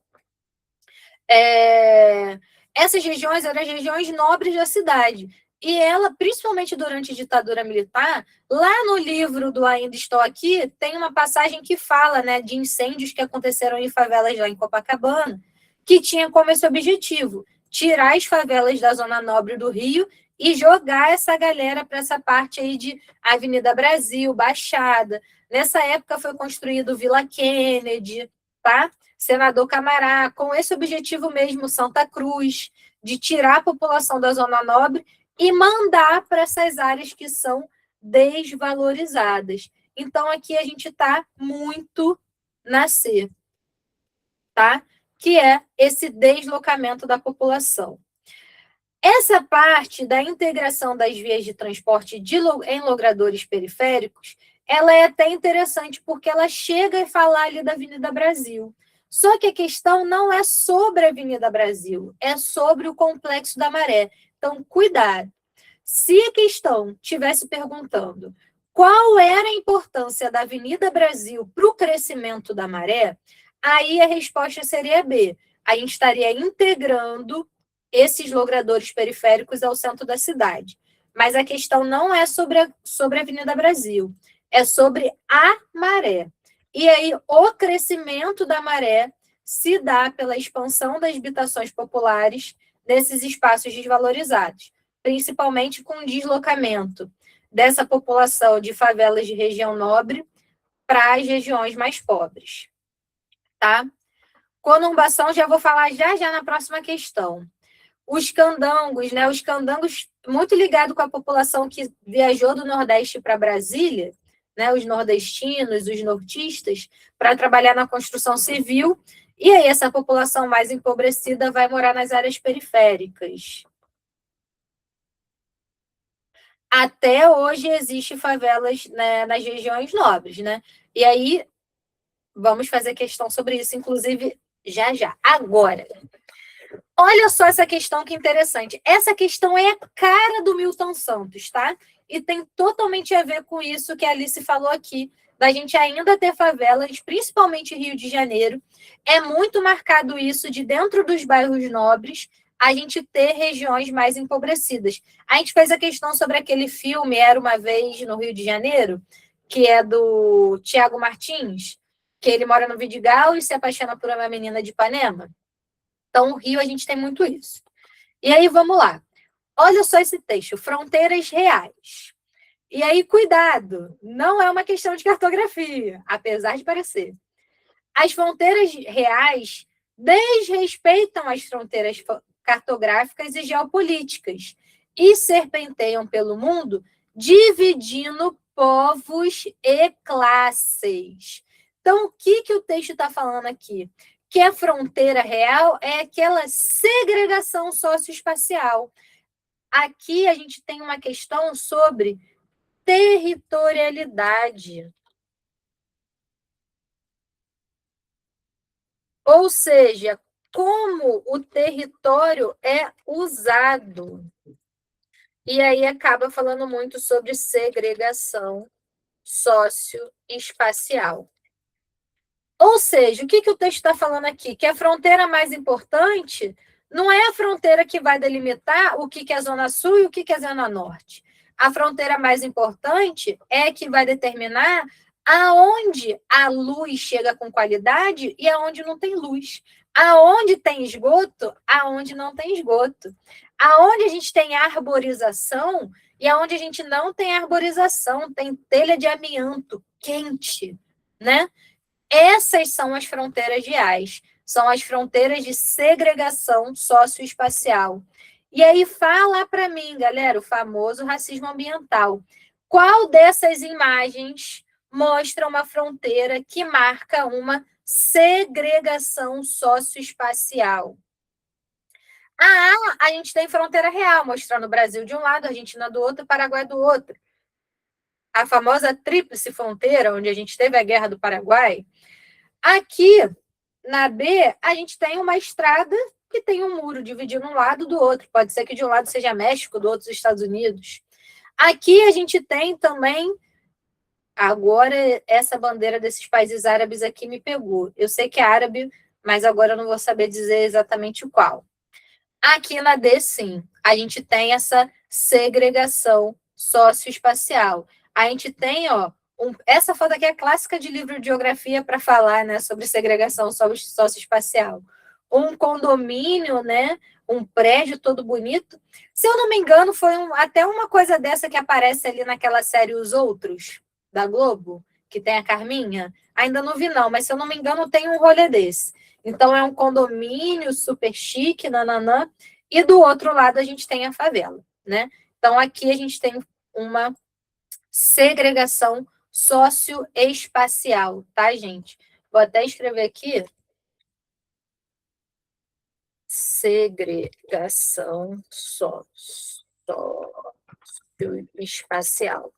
Essas regiões eram as regiões nobres da cidade. E ela, principalmente durante a ditadura militar, lá no livro do Ainda Estou Aqui, tem uma passagem que fala, né, de incêndios que aconteceram em favelas lá em Copacabana, que tinha como esse objetivo tirar as favelas da zona nobre do Rio e jogar essa galera para essa parte aí de Avenida Brasil, Baixada. Nessa época foi construído Vila Kennedy, tá? Senador Camará, com esse objetivo mesmo, Santa Cruz, de tirar a população da Zona Nobre e mandar para essas áreas que são desvalorizadas. Então, aqui a gente está muito na C, tá? Que é esse deslocamento da população. Essa parte da integração das vias de transporte em logradores periféricos, ela é até interessante porque ela chega a falar ali da Avenida Brasil. Só que a questão não é sobre a Avenida Brasil, é sobre o Complexo da Maré. Então, cuidado. Se a questão tivesse perguntando qual era a importância da Avenida Brasil para o crescimento da maré, aí a resposta seria B. A gente estaria integrando esses logradores periféricos ao centro da cidade. Mas a questão não é sobre a Avenida Brasil, é sobre a maré. E aí, o crescimento da maré se dá pela expansão das habitações populares nesses espaços desvalorizados, principalmente com o deslocamento dessa população de favelas de região nobre para as regiões mais pobres. Tá? Conurbação, já vou falar já na próxima questão. Os candangos, né? Os candangos muito ligados com a população que viajou do Nordeste para Brasília, né? Os nordestinos, os nortistas, para trabalhar na construção civil. E aí essa população mais empobrecida vai morar nas áreas periféricas. Até hoje existe favelas, né, nas regiões nobres, né? E aí vamos fazer questão sobre isso, inclusive já. Agora, olha só essa questão que interessante. Essa questão é a cara do Milton Santos, tá? E tem totalmente a ver com isso que a Alice falou aqui, da gente ainda ter favelas, principalmente Rio de Janeiro. É muito marcado isso de dentro dos bairros nobres, a gente ter regiões mais empobrecidas. A gente fez a questão sobre aquele filme Era Uma Vez no Rio de Janeiro, que é do Tiago Martins, que ele mora no Vidigal e se apaixona por uma menina de Ipanema. Então, no Rio, a gente tem muito isso. E aí, vamos lá. Olha só esse texto, fronteiras reais. E aí, cuidado, não é uma questão de cartografia, apesar de parecer. As fronteiras reais desrespeitam as fronteiras cartográficas e geopolíticas e serpenteiam pelo mundo, dividindo povos e classes. Então, o que o texto está falando aqui? Que a fronteira real é aquela segregação socioespacial. Aqui a gente tem uma questão sobre territorialidade. Ou seja, como o território é usado. E aí acaba falando muito sobre segregação socioespacial. Ou seja, o que o texto está falando aqui? Que a fronteira mais importante Não é a fronteira que vai delimitar o que é Zona Sul e o que é Zona Norte. A fronteira mais importante é que vai determinar aonde a luz chega com qualidade e aonde não tem luz. Aonde tem esgoto, aonde não tem esgoto. Aonde a gente tem arborização e aonde a gente não tem arborização, tem telha de amianto quente, né? Essas são as fronteiras reais, são as fronteiras de segregação socioespacial. E aí fala para mim, galera, o famoso racismo ambiental. Qual dessas imagens mostra uma fronteira que marca uma segregação socioespacial? A gente tem fronteira real, mostrando o Brasil de um lado, a Argentina do outro, o Paraguai do outro. A famosa tríplice fronteira, onde a gente teve a Guerra do Paraguai. Aqui, na B, a gente tem uma estrada que tem um muro dividindo um lado do outro. Pode ser que de um lado seja México, do outro os Estados Unidos. Aqui a gente tem também... Agora, essa bandeira desses países árabes aqui me pegou. Eu sei que é árabe, mas agora eu não vou saber dizer exatamente o qual. Aqui na D, sim, a gente tem essa segregação socioespacial. A gente tem, ó, essa foto aqui é clássica de livro de geografia para falar, né, sobre segregação socioespacial. Um condomínio, né, um prédio todo bonito. Se eu não me engano, foi até uma coisa dessa que aparece ali naquela série Os Outros, da Globo, que tem a Carminha. Ainda não vi, não, mas se eu não me engano, tem um rolê desse. Então, é um condomínio super chique, nananã, e do outro lado a gente tem a favela, né? Então, aqui a gente tem uma segregação socioespacial, tá, gente? Vou até escrever aqui. Segregação socioespacial.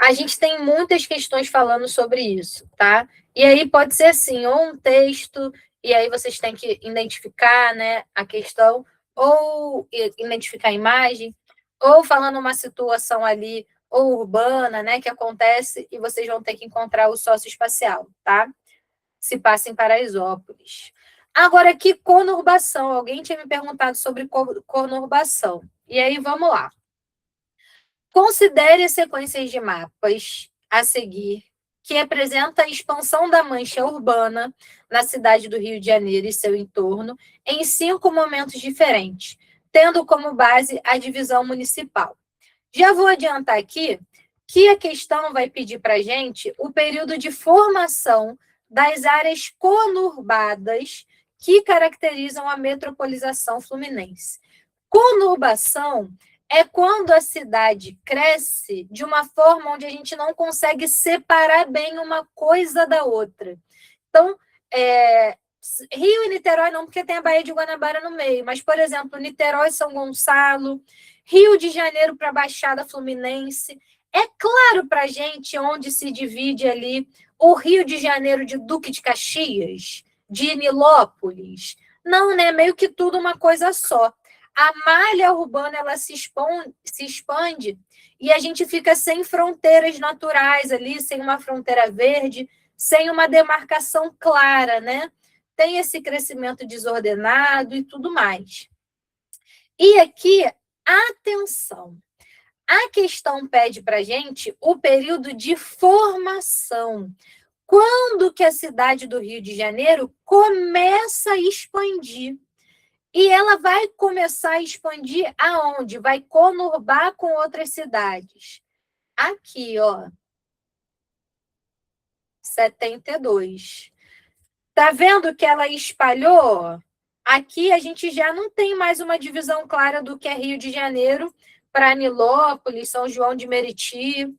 A gente tem muitas questões falando sobre isso, tá? E aí pode ser assim, ou um texto, e aí vocês têm que identificar, né, a questão, ou identificar a imagem, ou falando uma situação ali, ou urbana, né, que acontece, e vocês vão ter que encontrar o socioespacial, tá? Se passa em Paraisópolis. Agora, aqui, conurbação. Alguém tinha me perguntado sobre conurbação. E aí, vamos lá. Considere as sequências de mapas a seguir que apresenta a expansão da mancha urbana na cidade do Rio de Janeiro e seu entorno em 5 momentos diferentes, tendo como base a divisão municipal. Já vou adiantar aqui que a questão vai pedir para a gente o período de formação das áreas conurbadas que caracterizam a metropolização fluminense. Conurbação é quando a cidade cresce de uma forma onde a gente não consegue separar bem uma coisa da outra. Então, Rio e Niterói não, porque tem a Baía de Guanabara no meio, mas, por exemplo, Niterói e São Gonçalo, Rio de Janeiro para a Baixada Fluminense. É claro para a gente onde se divide ali o Rio de Janeiro de Duque de Caxias, de Nilópolis. Não, né? Meio que tudo uma coisa só. A malha urbana ela se expande e a gente fica sem fronteiras naturais ali, sem uma fronteira verde, sem uma demarcação clara, né? Tem esse crescimento desordenado e tudo mais. E aqui, atenção, a questão pede para a gente o período de formação. Quando que a cidade do Rio de Janeiro começa a expandir? E ela vai começar a expandir aonde? Vai conurbar com outras cidades. Aqui, ó. 72. Tá vendo que ela espalhou? Aqui a gente já não tem mais uma divisão clara do que é Rio de Janeiro para Nilópolis, São João de Meriti.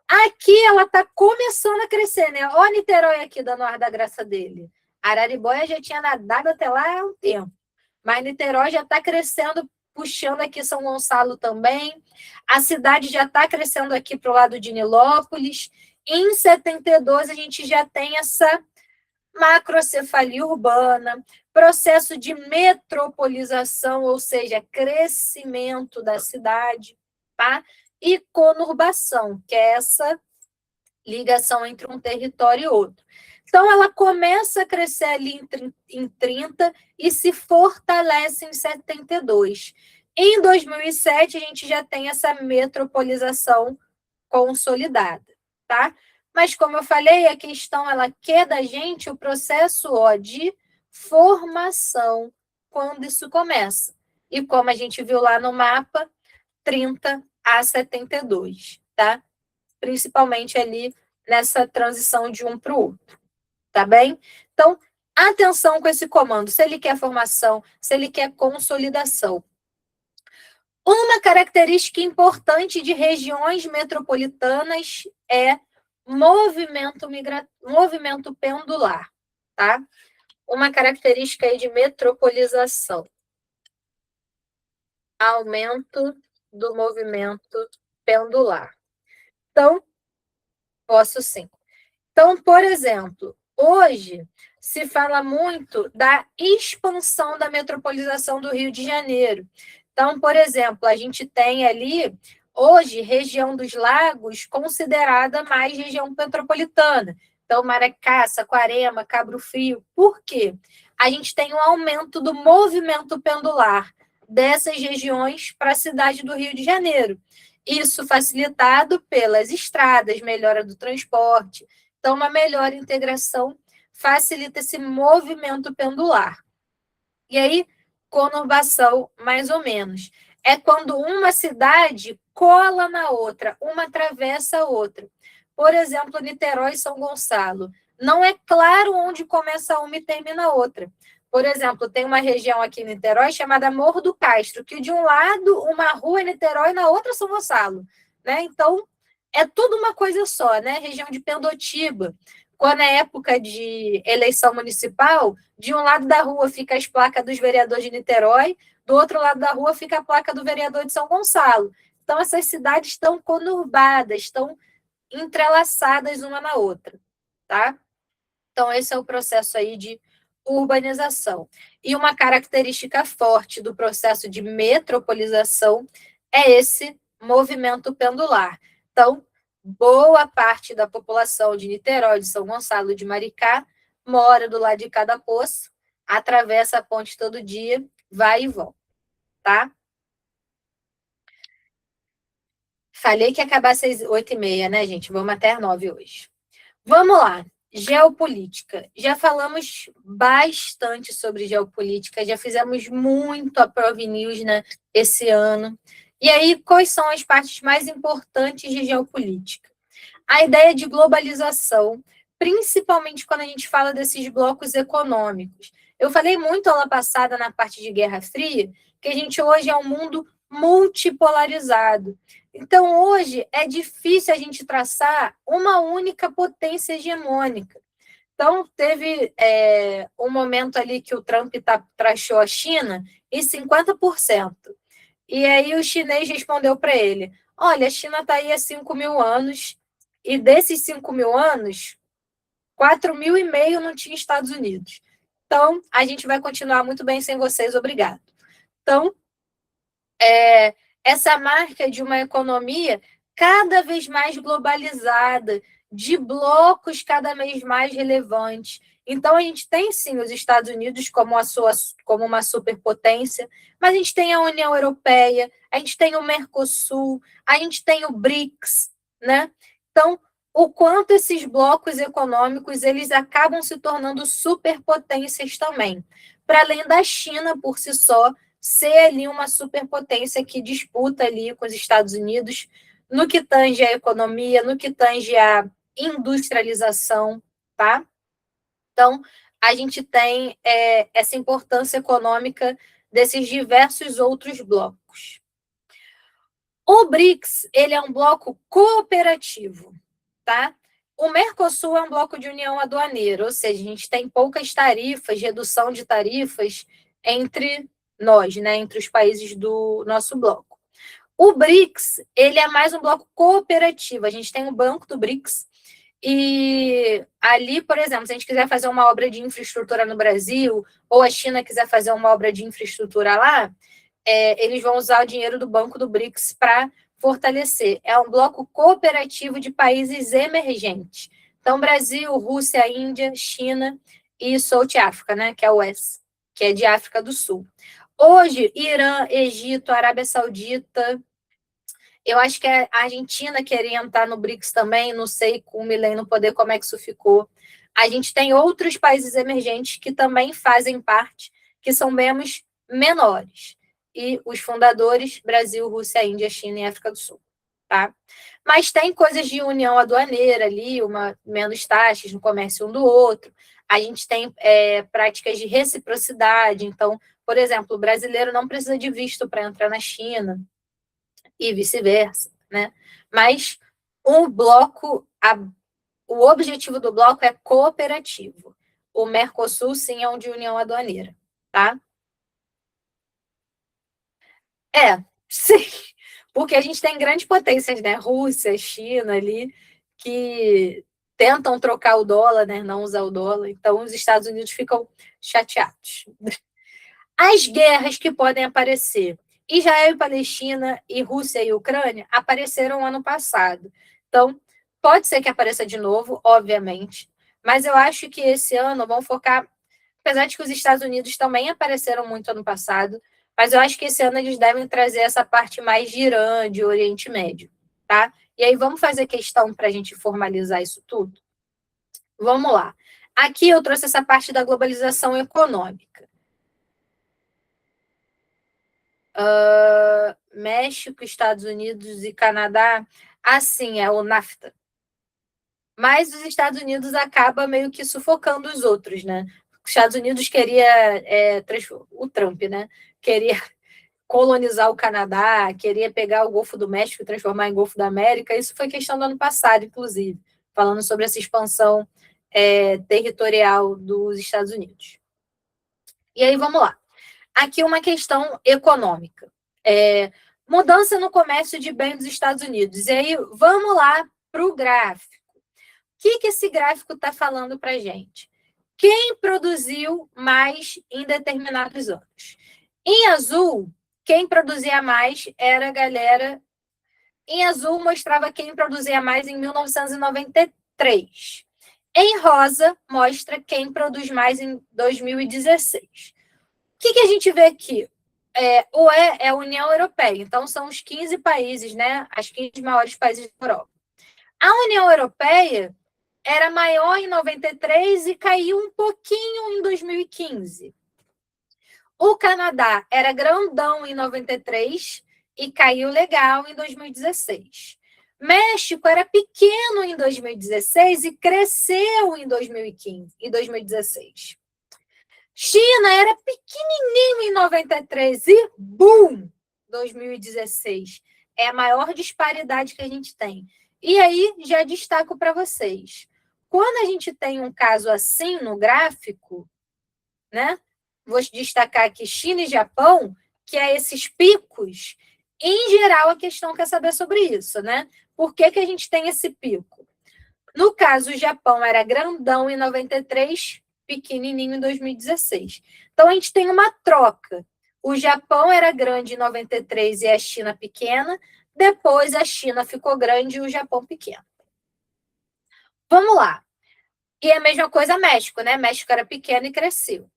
Aqui ela está começando a crescer, né? Olha Niterói aqui dando ar da graça dele. Araribóia já tinha nadado até lá há um tempo. Mas Niterói já está crescendo, puxando aqui São Gonçalo também. A cidade já está crescendo aqui para o lado de Nilópolis. Em 72, a gente já tem essa macrocefalia urbana, processo de metropolização, ou seja, crescimento da cidade, tá? E conurbação, que é essa ligação entre um território e outro. Então, ela começa a crescer ali em 30 e se fortalece em 72. Em 2007, a gente já tem essa metropolização consolidada, tá? Mas, como eu falei, a questão, ela quer da gente o processo de formação, quando isso começa. E como a gente viu lá no mapa, 30 a 72, tá? Principalmente ali nessa transição de um para o outro, tá bem? Então, atenção com esse comando, se ele quer formação, se ele quer consolidação. Uma característica importante de regiões metropolitanas é movimento pendular, tá? Uma característica aí de metropolização. Aumento do movimento pendular. Então, posso sim. Então, por exemplo, hoje se fala muito da expansão da metropolização do Rio de Janeiro. Então, por exemplo, a gente tem ali, hoje, região dos lagos considerada mais região metropolitana. Então, Maracá, Saquarema, Cabo Frio. Por quê? A gente tem um aumento do movimento pendular dessas regiões para a cidade do Rio de Janeiro. Isso facilitado pelas estradas, melhora do transporte. Então, uma melhor integração facilita esse movimento pendular. E aí, conurbação, mais ou menos. É quando uma cidade cola na outra, uma atravessa a outra. Por exemplo, Niterói e São Gonçalo. Não é claro onde começa uma e termina a outra. Por exemplo, tem uma região aqui em Niterói chamada Morro do Castro, que de um lado uma rua é Niterói e na outra São Gonçalo, né? Então, é tudo uma coisa só, né? Região de Pendotiba. Quando é época de eleição municipal, de um lado da rua fica as placas dos vereadores de Niterói, do outro lado da rua fica a placa do vereador de São Gonçalo. Então, essas cidades estão conurbadas, estão entrelaçadas uma na outra, tá? Então, esse é o processo aí de urbanização. E uma característica forte do processo de metropolização é esse movimento pendular. Então, boa parte da população de Niterói, de São Gonçalo, de Maricá, mora do lado de cada poço, atravessa a ponte todo dia, vai e volta, tá? Falei que ia acabar às 8h30, né, gente? Vamos até às 9 hoje. Vamos lá. Geopolítica. Já falamos bastante sobre geopolítica, já fizemos muito a Prov News, né, esse ano. E aí, quais são as partes mais importantes de geopolítica? A ideia de globalização, principalmente quando a gente fala desses blocos econômicos. Eu falei muito aula passada na parte de Guerra Fria, que a gente hoje é um mundo multipolarizado. Então, hoje, é difícil a gente traçar uma única potência hegemônica. Então, teve um momento ali que o Trump taxou a China em 50%. E aí o chinês respondeu para ele, olha, a China está aí há 5.000 anos, e desses 5.000 anos, 4.500 não tinha Estados Unidos. Então, a gente vai continuar muito bem sem vocês, obrigado. Então, essa marca de uma economia cada vez mais globalizada, de blocos cada vez mais relevantes. Então, a gente tem, sim, os Estados Unidos como uma superpotência, mas a gente tem a União Europeia, a gente tem o Mercosul, a gente tem o BRICS, né? Então, o quanto esses blocos econômicos eles acabam se tornando superpotências também, para além da China por si só, ser ali uma superpotência que disputa ali com os Estados Unidos no que tange a economia, no que tange a industrialização, tá? Então, a gente tem essa importância econômica desses diversos outros blocos. O BRICS, ele é um bloco cooperativo, tá? O Mercosul é um bloco de união aduaneira, ou seja, a gente tem poucas tarifas, redução de tarifas entre nós, né, entre os países do nosso bloco. O BRICS, ele é mais um bloco cooperativo. A gente tem o Banco do BRICS e ali, por exemplo, se a gente quiser fazer uma obra de infraestrutura no Brasil ou a China quiser fazer uma obra de infraestrutura lá, eles vão usar o dinheiro do Banco do BRICS para fortalecer. É um bloco cooperativo de países emergentes. Então, Brasil, Rússia, Índia, China e South África, né, que é o S, que é de África do Sul. Hoje, Irã, Egito, Arábia Saudita, eu acho que a Argentina queria entrar no BRICS também, não sei com o Milei no poder como é que isso ficou. A gente tem outros países emergentes que também fazem parte, que são menos menores. E os fundadores, Brasil, Rússia, Índia, China e África do Sul. Tá? Mas tem coisas de união aduaneira ali, menos taxas no comércio um do outro. A gente tem práticas de reciprocidade. Então, por exemplo, o brasileiro não precisa de visto para entrar na China e vice-versa, né? Mas o objetivo do bloco é cooperativo. O Mercosul, sim, é um de união aduaneira, tá? Sim, porque a gente tem grandes potências, né? Rússia, China ali, que tentam trocar o dólar, né? Não usar o dólar. Então, os Estados Unidos ficam chateados. As guerras que podem aparecer, Israel e Palestina e Rússia e Ucrânia, apareceram ano passado. Então, pode ser que apareça de novo, obviamente, mas eu acho que esse ano vão focar, apesar de que os Estados Unidos também apareceram muito ano passado, mas eu acho que esse ano eles devem trazer essa parte mais de Irã, de Oriente Médio, tá? E aí vamos fazer questão para a gente formalizar isso tudo? Vamos lá. Aqui eu trouxe essa parte da globalização econômica. México, Estados Unidos e Canadá, assim, é o NAFTA. Mas os Estados Unidos acaba meio que sufocando os outros, né? Os Estados Unidos queria, o Trump, né? Queria colonizar o Canadá, queria pegar o Golfo do México e transformar em Golfo da América. Isso foi questão do ano passado, inclusive, falando sobre essa expansão territorial dos Estados Unidos. E aí, vamos lá. Aqui uma questão econômica. Mudança no comércio de bens dos Estados Unidos. E aí, vamos lá para o gráfico. O que esse gráfico está falando para a gente? Quem produziu mais em determinados anos? Em azul, quem produzia mais era a galera. Em azul, mostrava quem produzia mais em 1993. Em rosa, mostra quem produz mais em 2016. O que a gente vê aqui? O E é a União Europeia, então são os 15 países, né? As 15 maiores países da Europa. A União Europeia era maior em 93 e caiu um pouquinho em 2015. O Canadá era grandão em 93 e caiu legal em 2016. México era pequeno em 2016 e cresceu em 2015 e 2016. China era pequenininho em 93 e boom, 2016. É a maior disparidade que a gente tem. E aí, já destaco para vocês. Quando a gente tem um caso assim no gráfico, né? Vou destacar aqui China e Japão, que é esses picos. Em geral, a questão quer saber sobre isso, né? Por que a gente tem esse pico? No caso, o Japão era grandão em 93, pequenininho em 2016. Então, a gente tem uma troca. O Japão era grande em 93 e a China pequena. Depois, a China ficou grande e o Japão pequeno. Vamos lá. E a mesma coisa México, né? México era pequeno e cresceu.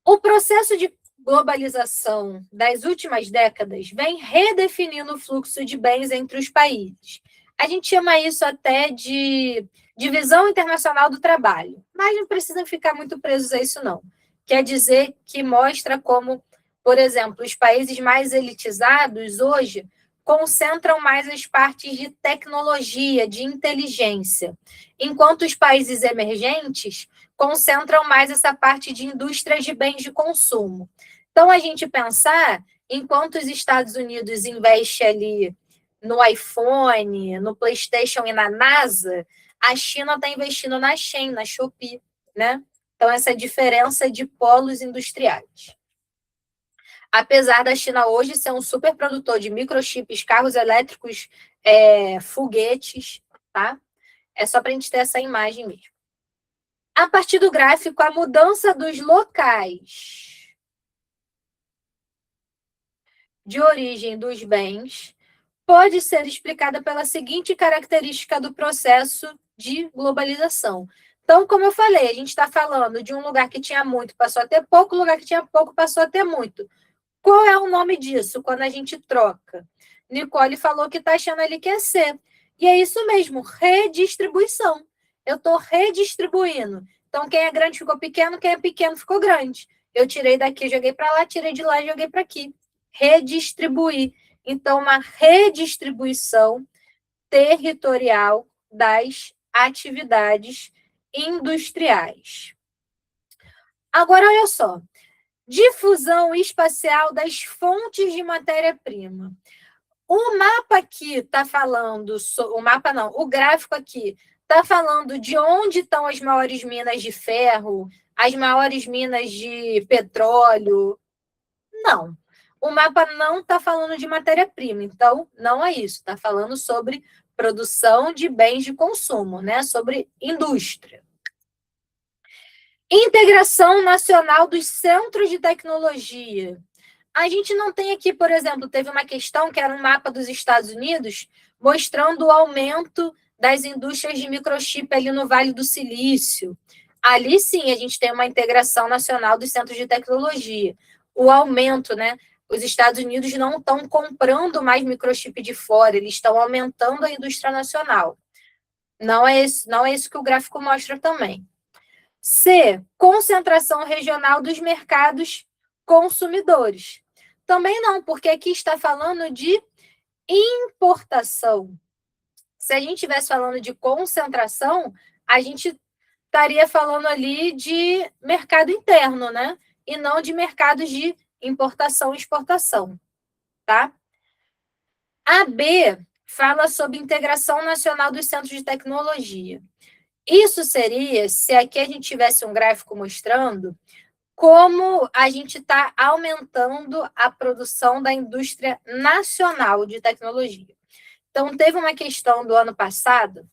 O processo de globalização das últimas décadas vem redefinindo o fluxo de bens entre os países. A gente chama isso até de divisão internacional do trabalho, mas não precisam ficar muito presos a isso, não. Quer dizer que mostra como, por exemplo, os países mais elitizados hoje concentram mais as partes de tecnologia, de inteligência, enquanto os países emergentes concentram mais essa parte de indústrias de bens de consumo. Então, a gente pensar, enquanto os Estados Unidos investem ali no iPhone, no PlayStation e na NASA, a China está investindo na Shein, na Shopee, né? Então, essa diferença de polos industriais. Apesar da China hoje ser um super produtor de microchips, carros elétricos, foguetes, tá? É só para a gente ter essa imagem mesmo. A partir do gráfico, a mudança dos locais de origem dos bens pode ser explicada pela seguinte característica do processo de globalização. Então, como eu falei, a gente está falando de um lugar que tinha muito, passou a ter pouco, lugar que tinha pouco, passou a ter muito. Qual é o nome disso quando a gente troca? Nicole falou que está achando ali que é C. E é isso mesmo, redistribuição. Eu estou redistribuindo. Então, quem é grande ficou pequeno, quem é pequeno ficou grande. Eu tirei daqui, joguei para lá, tirei de lá e joguei para aqui. Redistribuir. Então, uma redistribuição territorial das atividades industriais. Agora, olha só. Difusão espacial das fontes de matéria-prima. O mapa aqui está falando, o mapa não, o gráfico aqui está falando de onde estão as maiores minas de ferro, as maiores minas de petróleo. Não. O mapa não está falando de matéria-prima, então não é isso. Está falando sobre produção de bens de consumo, né? Sobre indústria. Integração nacional dos centros de tecnologia. A gente não tem aqui, por exemplo, teve uma questão que era um mapa dos Estados Unidos mostrando o aumento das indústrias de microchip ali no Vale do Silício. Ali sim a gente tem uma integração nacional dos centros de tecnologia. O aumento, né? Os Estados Unidos não estão comprando mais microchip de fora, eles estão aumentando a indústria nacional. Não é isso que o gráfico mostra também. C, concentração regional dos mercados consumidores. Também não, porque aqui está falando de importação. Se a gente estivesse falando de concentração, a gente estaria falando ali de mercado interno, né? E não de mercados de importação e exportação, tá? A B fala sobre integração nacional dos centros de tecnologia. Isso seria se aqui a gente tivesse um gráfico mostrando como a gente está aumentando a produção da indústria nacional de tecnologia. Então, teve uma questão do ano passado,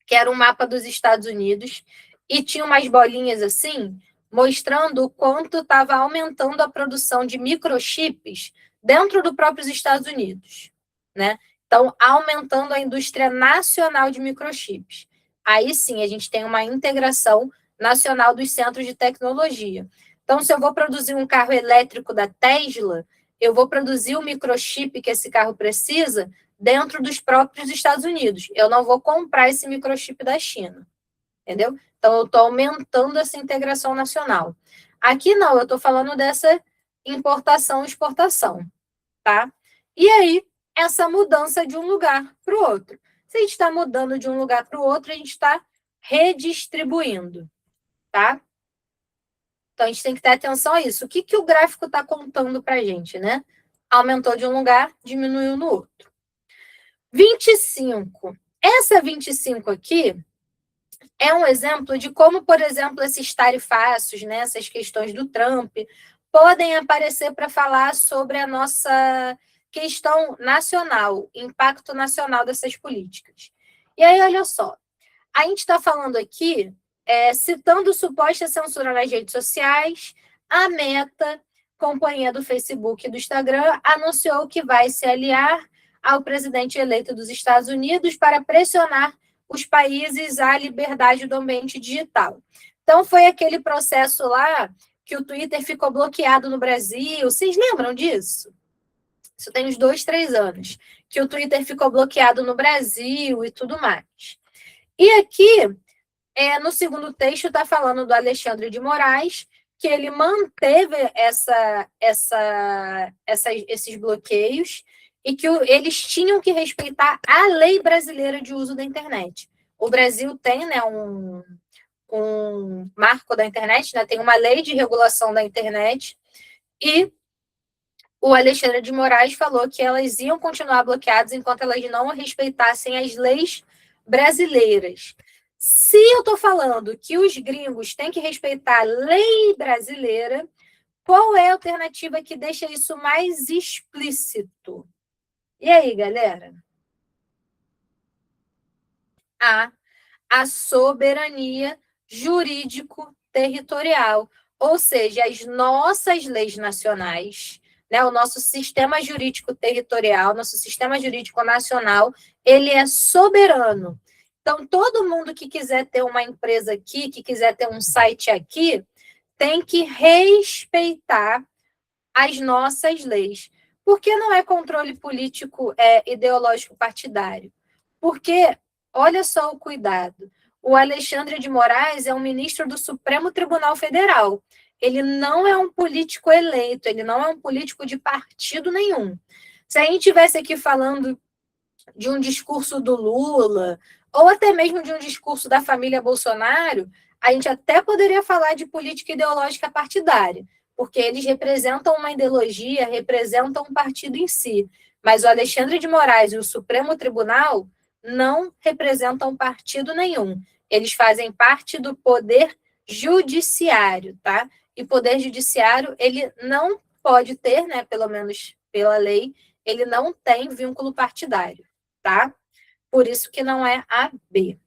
que era um mapa dos Estados Unidos, e tinha umas bolinhas assim, mostrando o quanto estava aumentando a produção de microchips dentro do próprio Estados Unidos, né? Então, aumentando a indústria nacional de microchips. Aí sim, a gente tem uma integração nacional dos centros de tecnologia. Então, se eu vou produzir um carro elétrico da Tesla, eu vou produzir o microchip que esse carro precisa dentro dos próprios Estados Unidos. Eu não vou comprar esse microchip da China, entendeu? Então, eu estou aumentando essa integração nacional. Aqui não, eu estou falando dessa importação e exportação, tá? E aí, essa mudança de um lugar para o outro. Se a gente está mudando de um lugar para o outro, a gente está redistribuindo, tá? Então, a gente tem que ter atenção a isso. O que o gráfico está contando para a gente, né? Aumentou de um lugar, diminuiu no outro. 25. Essa 25 aqui é um exemplo de como, por exemplo, esses tarifácios, né, essas questões do Trump, podem aparecer para falar sobre a nossa questão nacional, impacto nacional dessas políticas. E aí, olha só, a gente está falando aqui, citando suposta censura nas redes sociais, a Meta, companhia do Facebook e do Instagram, anunciou que vai se aliar ao presidente eleito dos Estados Unidos para pressionar os países à liberdade do ambiente digital. Então, foi aquele processo lá que o Twitter ficou bloqueado no Brasil. Vocês lembram disso? Isso tem uns 2, 3 anos. Que o Twitter ficou bloqueado no Brasil e tudo mais. E aqui, no segundo texto, está falando do Alexandre de Moraes, que ele manteve esses bloqueios e que eles tinham que respeitar a lei brasileira de uso da internet. O Brasil tem, né, um marco da internet, né, tem uma lei de regulação da internet, e o Alexandre de Moraes falou que elas iam continuar bloqueadas enquanto elas não respeitassem as leis brasileiras. Se eu estou falando que os gringos têm que respeitar a lei brasileira, qual é a alternativa que deixa isso mais explícito? E aí, galera? A soberania jurídico-territorial, ou seja, as nossas leis nacionais, né, o nosso sistema jurídico territorial, nosso sistema jurídico nacional, ele é soberano. Então, todo mundo que quiser ter uma empresa aqui, que quiser ter um site aqui, tem que respeitar as nossas leis. Por que não é controle político ideológico partidário? Porque, olha só o cuidado, o Alexandre de Moraes é um ministro do Supremo Tribunal Federal. Ele não é um político eleito, ele não é um político de partido nenhum. Se a gente estivesse aqui falando de um discurso do Lula, ou até mesmo de um discurso da família Bolsonaro, a gente até poderia falar de política ideológica partidária, porque eles representam uma ideologia, representam um partido em si. Mas o Alexandre de Moraes e o Supremo Tribunal não representam partido nenhum. Eles fazem parte do poder judiciário, tá? E poder judiciário, ele não pode ter, né, pelo menos pela lei, ele não tem vínculo partidário, tá? Por isso que não é a B.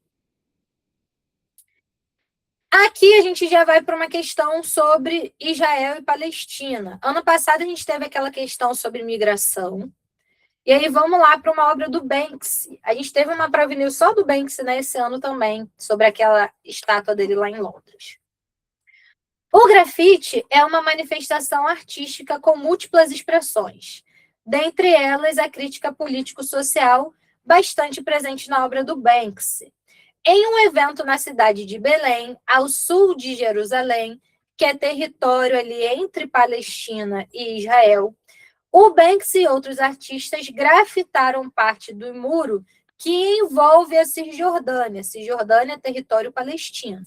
Aqui a gente já vai para uma questão sobre Israel e Palestina. Ano passado a gente teve aquela questão sobre migração. E aí vamos lá para uma obra do Banksy. A gente teve uma prova só do Banksy, né, esse ano também, sobre aquela estátua dele lá em Londres. O grafite é uma manifestação artística com múltiplas expressões, dentre elas a crítica político-social, bastante presente na obra do Banksy. Em um evento na cidade de Belém, ao sul de Jerusalém, que é território ali entre Palestina e Israel, o Banksy e outros artistas grafitaram parte do muro que envolve a Cisjordânia. Cisjordânia é território palestino.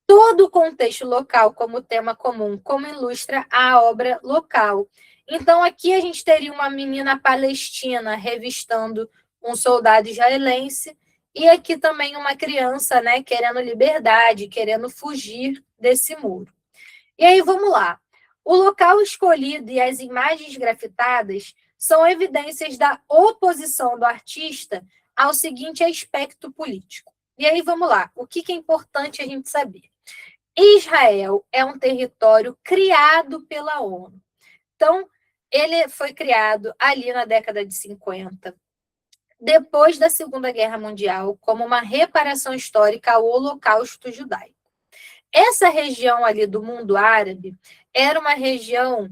Todo o contexto local como tema comum, como ilustra a obra local. Então, aqui a gente teria uma menina palestina revistando um soldado israelense, e aqui também uma criança, né, querendo liberdade, querendo fugir desse muro. E aí, vamos lá. O local escolhido e as imagens grafitadas são evidências da oposição do artista ao seguinte aspecto político. E aí, vamos lá. O que é importante a gente saber? Israel é um território criado pela ONU. Então, ele foi criado ali na década de 50, depois da Segunda Guerra Mundial, como uma reparação histórica ao Holocausto judaico. Essa região ali do mundo árabe era uma região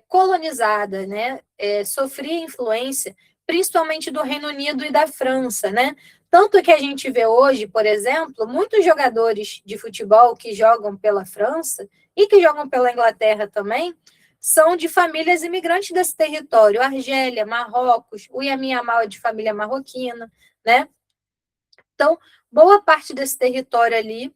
colonizada, né? Sofria influência principalmente do Reino Unido e da França, né? Tanto que a gente vê hoje, por exemplo, muitos jogadores de futebol que jogam pela França e que jogam pela Inglaterra também, são de famílias imigrantes desse território, Argélia, Marrocos, o Yamin Amal é de família marroquina, né? Então, boa parte desse território ali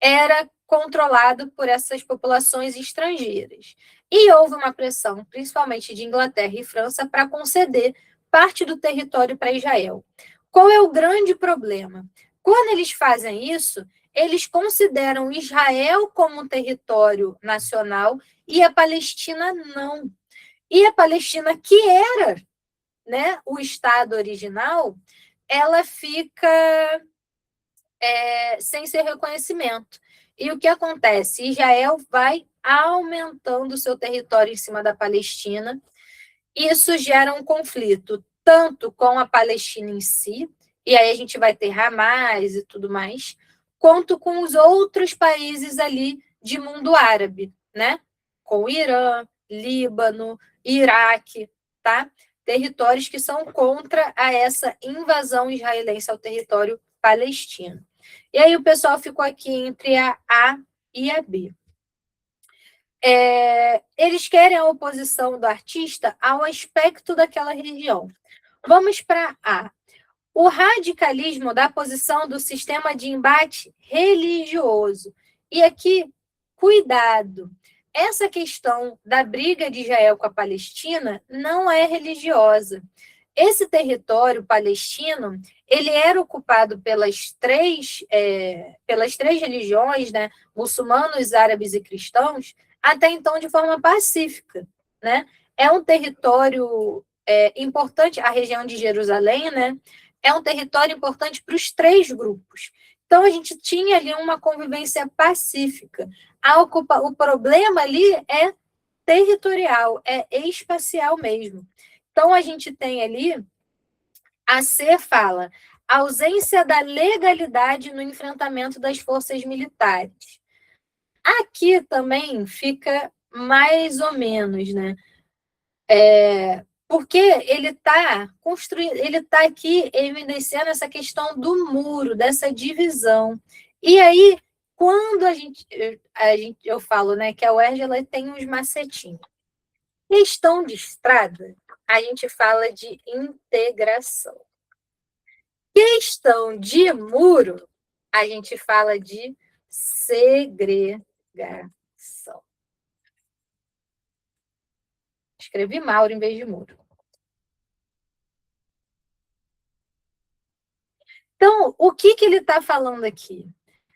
era controlado por essas populações estrangeiras. E houve uma pressão, principalmente de Inglaterra e França, para conceder parte do território para Israel. Qual é o grande problema? Quando eles fazem isso, eles consideram Israel como um território nacional e a Palestina não. E a Palestina, que era, né, o Estado original, ela fica sem ser reconhecimento. E o que acontece? Israel vai aumentando o seu território em cima da Palestina. Isso gera um conflito tanto com a Palestina em si, e aí a gente vai ter Hamas e tudo mais, quanto com os outros países ali de mundo árabe, né? Com Irã, Líbano, Iraque, tá? Territórios que são contra a essa invasão israelense ao território palestino. E aí o pessoal ficou aqui entre a A e a B. Eles querem a oposição do artista ao aspecto daquela região. Vamos para A. O radicalismo da posição do sistema de embate religioso. E aqui, cuidado. Essa questão da briga de Israel com a Palestina não é religiosa. Esse território palestino, ele era ocupado pelas três religiões, né, muçulmanos, árabes e cristãos, até então de forma pacífica, né? É um território importante, a região de Jerusalém, né? É um território importante para os três grupos. Então, a gente tinha ali uma convivência pacífica. O problema ali é territorial, é espacial mesmo. Então, a gente tem ali, a C fala, A ausência da legalidade no enfrentamento das forças militares. Aqui também fica mais ou menos, né? Porque ele está construindo, ele está aqui evidenciando essa questão do muro, dessa divisão. E aí, quando eu falo, né, que a UERJ ela tem uns macetinhos. Questão de estrada, a gente fala de integração. Questão de muro, a gente fala de segregação. Escrevi Mauro em vez de muro. Então, o que ele está falando aqui?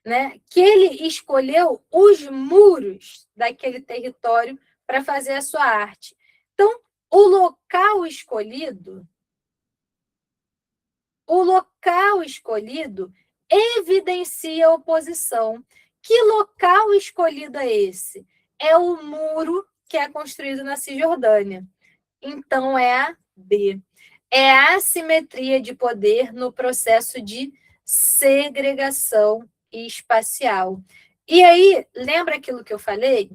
Né? Que ele escolheu os muros daquele território para fazer a sua arte. Então, o local escolhido evidencia a oposição. Que local escolhido é esse? É o muro que é construído na Cisjordânia. Então, é a B. É a assimetria de poder no processo de segregação espacial. E aí, lembra aquilo que eu falei?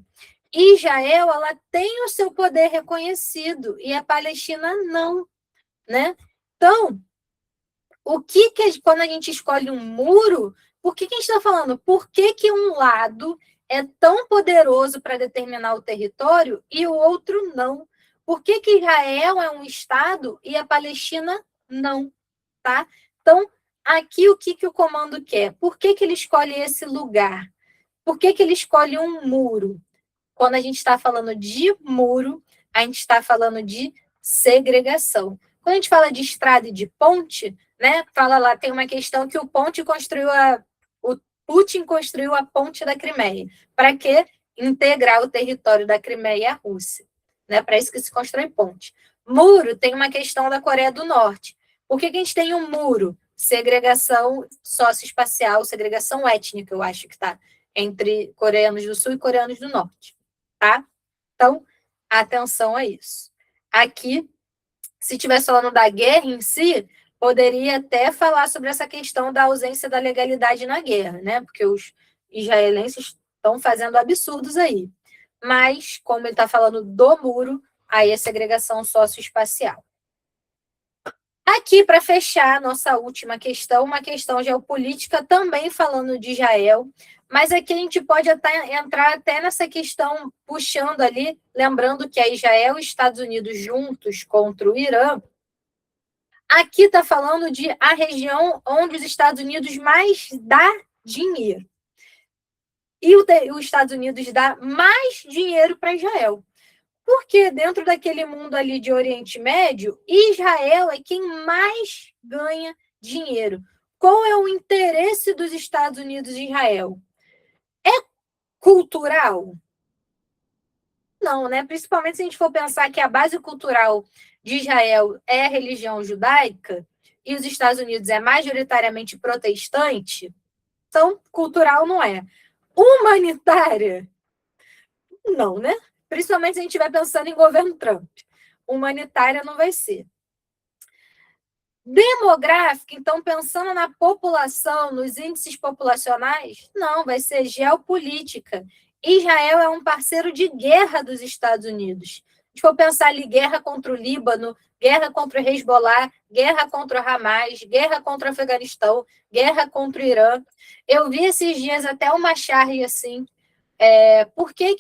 Israel, ela tem o seu poder reconhecido e a Palestina não, né? Então, quando a gente escolhe um muro, por que a gente está falando? Por que um lado é tão poderoso para determinar o território e o outro não? Por que Israel é um Estado e a Palestina não? Tá? Então, aqui o que o comando quer? Por que ele escolhe esse lugar? Por que ele escolhe um muro? Quando a gente está falando de muro, a gente está falando de segregação. Quando a gente fala de estrada e de ponte, né? Fala lá, tem uma questão que o Putin construiu a ponte da Crimeia. Para quê? Integrar o território da Crimeia e a Rússia. Né? Para isso que se constrói ponte. Muro tem uma questão da Coreia do Norte. Por que a gente tem um muro? Segregação socioespacial, segregação étnica, eu acho que está entre coreanos do Sul e coreanos do Norte. Tá? Então, atenção a isso. Aqui, se estivesse falando da guerra em si, poderia até falar sobre essa questão da ausência da legalidade na guerra, né? Porque os israelenses estão fazendo absurdos aí. Mas, como ele está falando do muro, aí é segregação socioespacial. Aqui, para fechar a nossa última questão, uma questão geopolítica também falando de Israel, mas aqui a gente pode entrar até nessa questão, puxando ali, lembrando que é Israel e Estados Unidos juntos contra o Irã. Aqui está falando de a região onde os Estados Unidos mais dá dinheiro. E os Estados Unidos dá mais dinheiro para Israel. Porque dentro daquele mundo ali de Oriente Médio, Israel é quem mais ganha dinheiro. Qual é o interesse dos Estados Unidos em Israel? É cultural? Não, né? Principalmente se a gente for pensar que a base cultural de Israel é a religião judaica e os Estados Unidos é majoritariamente protestante, então cultural não é. Humanitária? Não, né? Principalmente se a gente estiver pensando em governo Trump. Humanitária não vai ser. Demográfica, então, pensando na população, nos índices populacionais, não, vai ser geopolítica. Israel é um parceiro de guerra dos Estados Unidos. Se a gente for pensar ali, guerra contra o Líbano, guerra contra o Hezbollah, guerra contra o Hamas, guerra contra o Afeganistão, guerra contra o Irã. Eu vi esses dias até uma charge assim, por que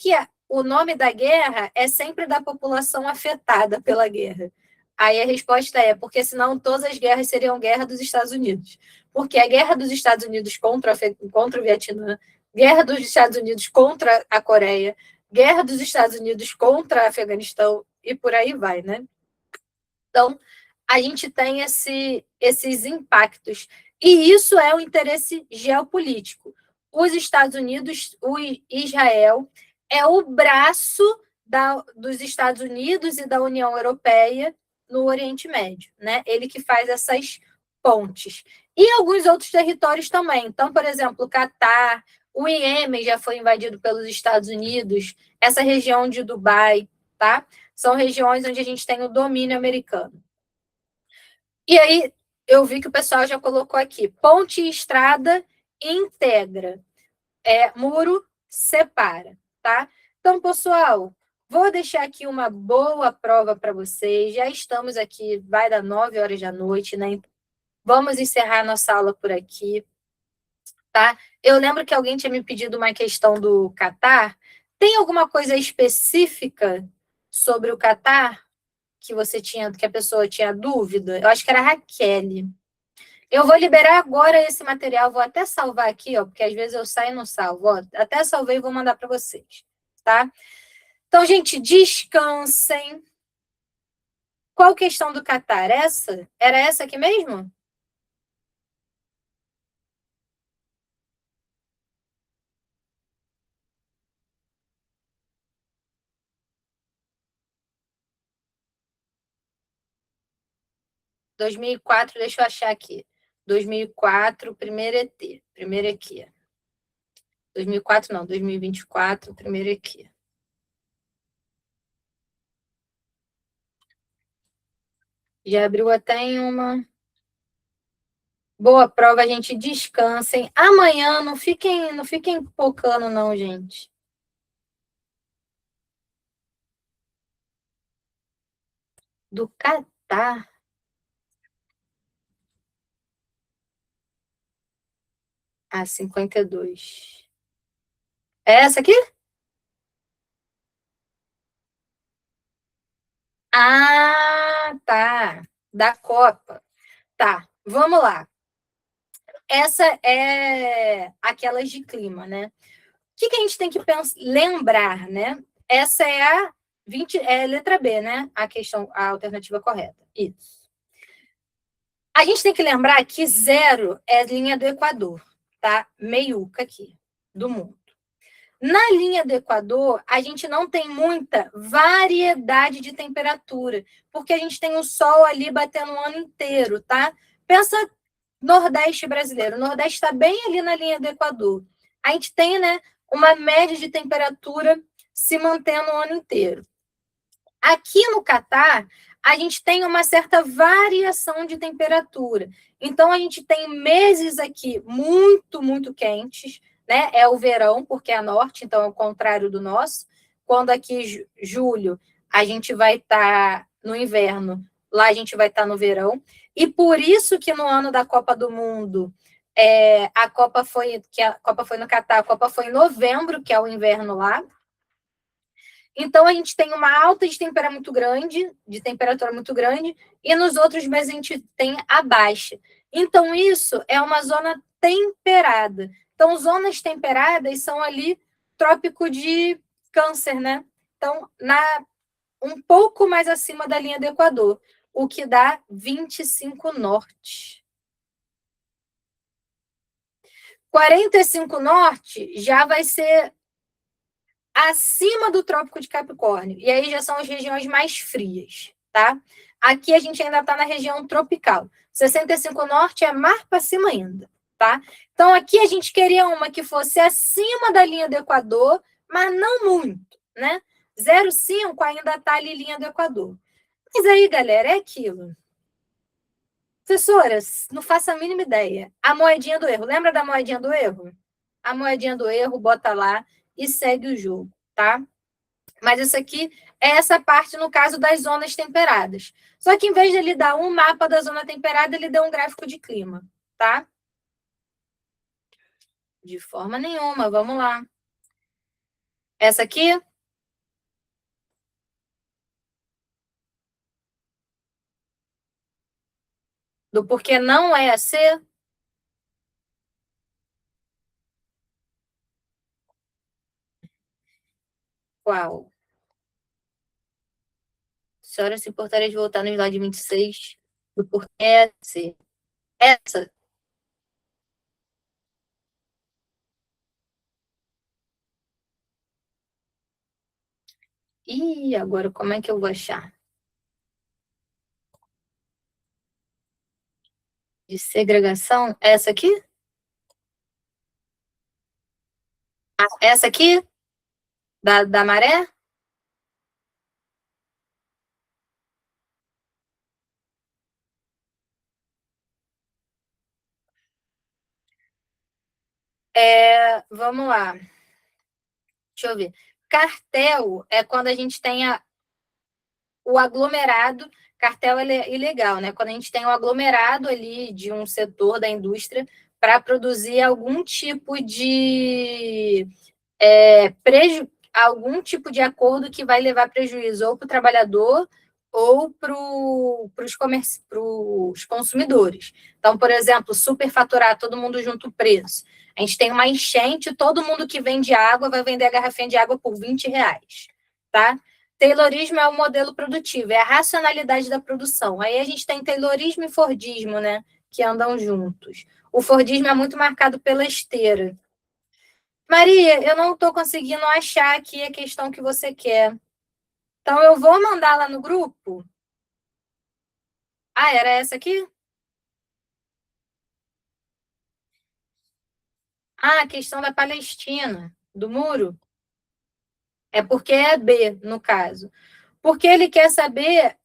o nome da guerra é sempre da população afetada pela guerra? Aí a resposta é, porque senão todas as guerras seriam guerra dos Estados Unidos. Porque a guerra dos Estados Unidos contra o Vietnã, guerra dos Estados Unidos contra a Coreia, guerra dos Estados Unidos contra o Afeganistão e por aí vai, né? Então, a gente tem esses impactos. E isso é o interesse geopolítico. Os Estados Unidos, o Israel, é o braço dos Estados Unidos e da União Europeia no Oriente Médio, né? Ele que faz essas pontes. E alguns outros territórios também. Então, por exemplo, o Catar, o Iêmen já foi invadido pelos Estados Unidos, essa região de Dubai, tá? São regiões onde a gente tem o domínio americano. E aí, eu vi que o pessoal já colocou aqui. Ponte e estrada integra. Muro separa, tá? Então, pessoal, vou deixar aqui uma boa prova para vocês. Já estamos aqui, vai dar 9 horas da noite, né? Vamos encerrar nossa aula por aqui, tá? Eu lembro que alguém tinha me pedido uma questão do Catar. Tem alguma coisa específica sobre o Catar que a pessoa tinha dúvida? Eu acho que era a Raquel. Eu vou liberar agora esse material, vou até salvar aqui, ó, porque às vezes eu saio e não salvo. Ó, até salvei e vou mandar para vocês, tá? Então, gente, descansem. Qual questão do Catar? Essa? Era essa aqui mesmo? Dois mil e quatro, deixa eu achar aqui. 2004, primeiro ET. Primeiro aqui. 2004 não, 2024, primeiro aqui. Já abriu até em uma. Boa prova, a gente descansem. Amanhã não fiquem focando não, gente. Do Catar. Ah, 52. É essa aqui? Ah, tá. Da Copa. Tá, vamos lá. Essa é aquelas de clima, né? O que a gente tem que lembrar, né? Essa é a 20, letra B, né? A questão, a alternativa correta. Isso. A gente tem que lembrar que zero é linha do Equador, tá? Meiuca aqui, do mundo. Na linha do Equador, a gente não tem muita variedade de temperatura, porque a gente tem o sol ali batendo o ano inteiro, tá? Pensa Nordeste brasileiro. O Nordeste está bem ali na linha do Equador. A gente tem, né, uma média de temperatura se mantendo o ano inteiro. Aqui no Catar, a gente tem uma certa variação de temperatura. Então, a gente tem meses aqui muito, muito quentes, né? É o verão, porque é norte, então é o contrário do nosso. Quando aqui, julho, a gente vai estar no inverno, lá a gente vai estar no verão. E por isso que no ano da Copa do Mundo, a Copa foi no Catar, a Copa foi em novembro, que é o inverno lá. Então, a gente tem uma alta de temperatura muito grande, e nos outros meses a gente tem a baixa. Então, isso é uma zona temperada. Então, zonas temperadas são ali trópico de Câncer, né? Então, um pouco mais acima da linha do Equador, o que dá 25 norte. 45 norte já vai ser acima do Trópico de Capricórnio. E aí já são as regiões mais frias, tá? Aqui a gente ainda está na região tropical. 65 norte é mar para cima ainda, tá? Então aqui a gente queria uma que fosse acima da linha do Equador, mas não muito, né? 0,5 ainda está ali linha do Equador. Mas aí, galera, é aquilo. Professoras, não faço a mínima ideia. A moedinha do erro. Lembra da moedinha do erro? A moedinha do erro, bota lá e segue o jogo, tá? Mas isso aqui é essa parte no caso das zonas temperadas. Só que em vez de ele dar um mapa da zona temperada, ele deu um gráfico de clima, tá? De forma nenhuma, vamos lá. Essa aqui, do porquê não é a C, qual? A senhora se importaria de voltar no slide 26, do porquê é a C. Essa. Ih, agora como é que eu vou achar? De segregação? Essa aqui? Essa aqui? Da maré? Vamos lá. Deixa eu ver. Cartel é quando a gente tem o aglomerado. Cartel é ilegal, né? Quando a gente tem o aglomerado ali de um setor da indústria para produzir algum tipo de algum tipo de acordo que vai levar prejuízo ou para o trabalhador ou para os consumidores. Então, por exemplo, superfaturar todo mundo junto o preço. A gente tem uma enchente, todo mundo que vende água vai vender a garrafinha de água por R$ 20, tá? Taylorismo é o modelo produtivo, é a racionalidade da produção. Aí a gente tem Taylorismo e Fordismo, né? Que andam juntos. O Fordismo é muito marcado pela esteira. Maria, eu não estou conseguindo achar aqui a questão que você quer. Então, eu vou mandar lá no grupo. Ah, era essa aqui? Ah, a questão da Palestina, do muro. É porque é B, no caso. Porque ele quer saber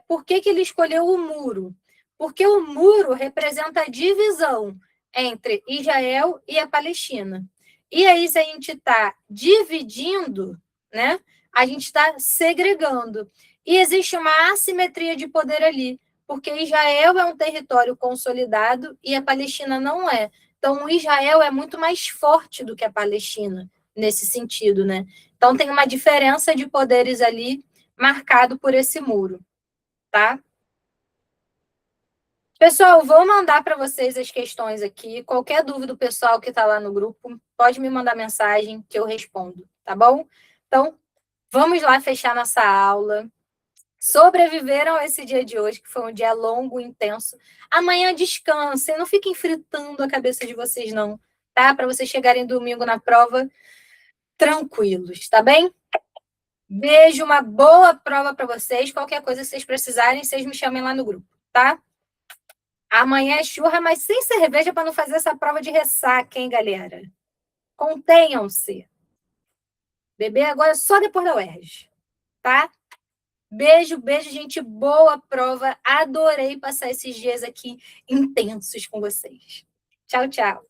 por que ele escolheu o muro. Porque o muro representa a divisão entre Israel e a Palestina. E aí, se a gente está dividindo, né, a gente está segregando. E existe uma assimetria de poder ali, porque Israel é um território consolidado e a Palestina não é. Então, o Israel é muito mais forte do que a Palestina, nesse sentido, né? Então, tem uma diferença de poderes ali marcado por esse muro, tá? Pessoal, vou mandar para vocês as questões aqui. Qualquer dúvida do pessoal que está lá no grupo, pode me mandar mensagem que eu respondo, tá bom? Então, vamos lá fechar nossa aula. Sobreviveram a esse dia de hoje, que foi um dia longo, intenso. Amanhã descansem, não fiquem fritando a cabeça de vocês, não, tá? Para vocês chegarem domingo na prova tranquilos, tá bem? Beijo, uma boa prova para vocês. Qualquer coisa que vocês precisarem, vocês me chamem lá no grupo, tá? Amanhã é churra, mas sem cerveja para não fazer essa prova de ressaca, hein, galera? Contenham-se. Beber agora só depois da UERJ, tá? Beijo, beijo, gente. Boa prova. Adorei passar esses dias aqui intensos com vocês. Tchau, tchau.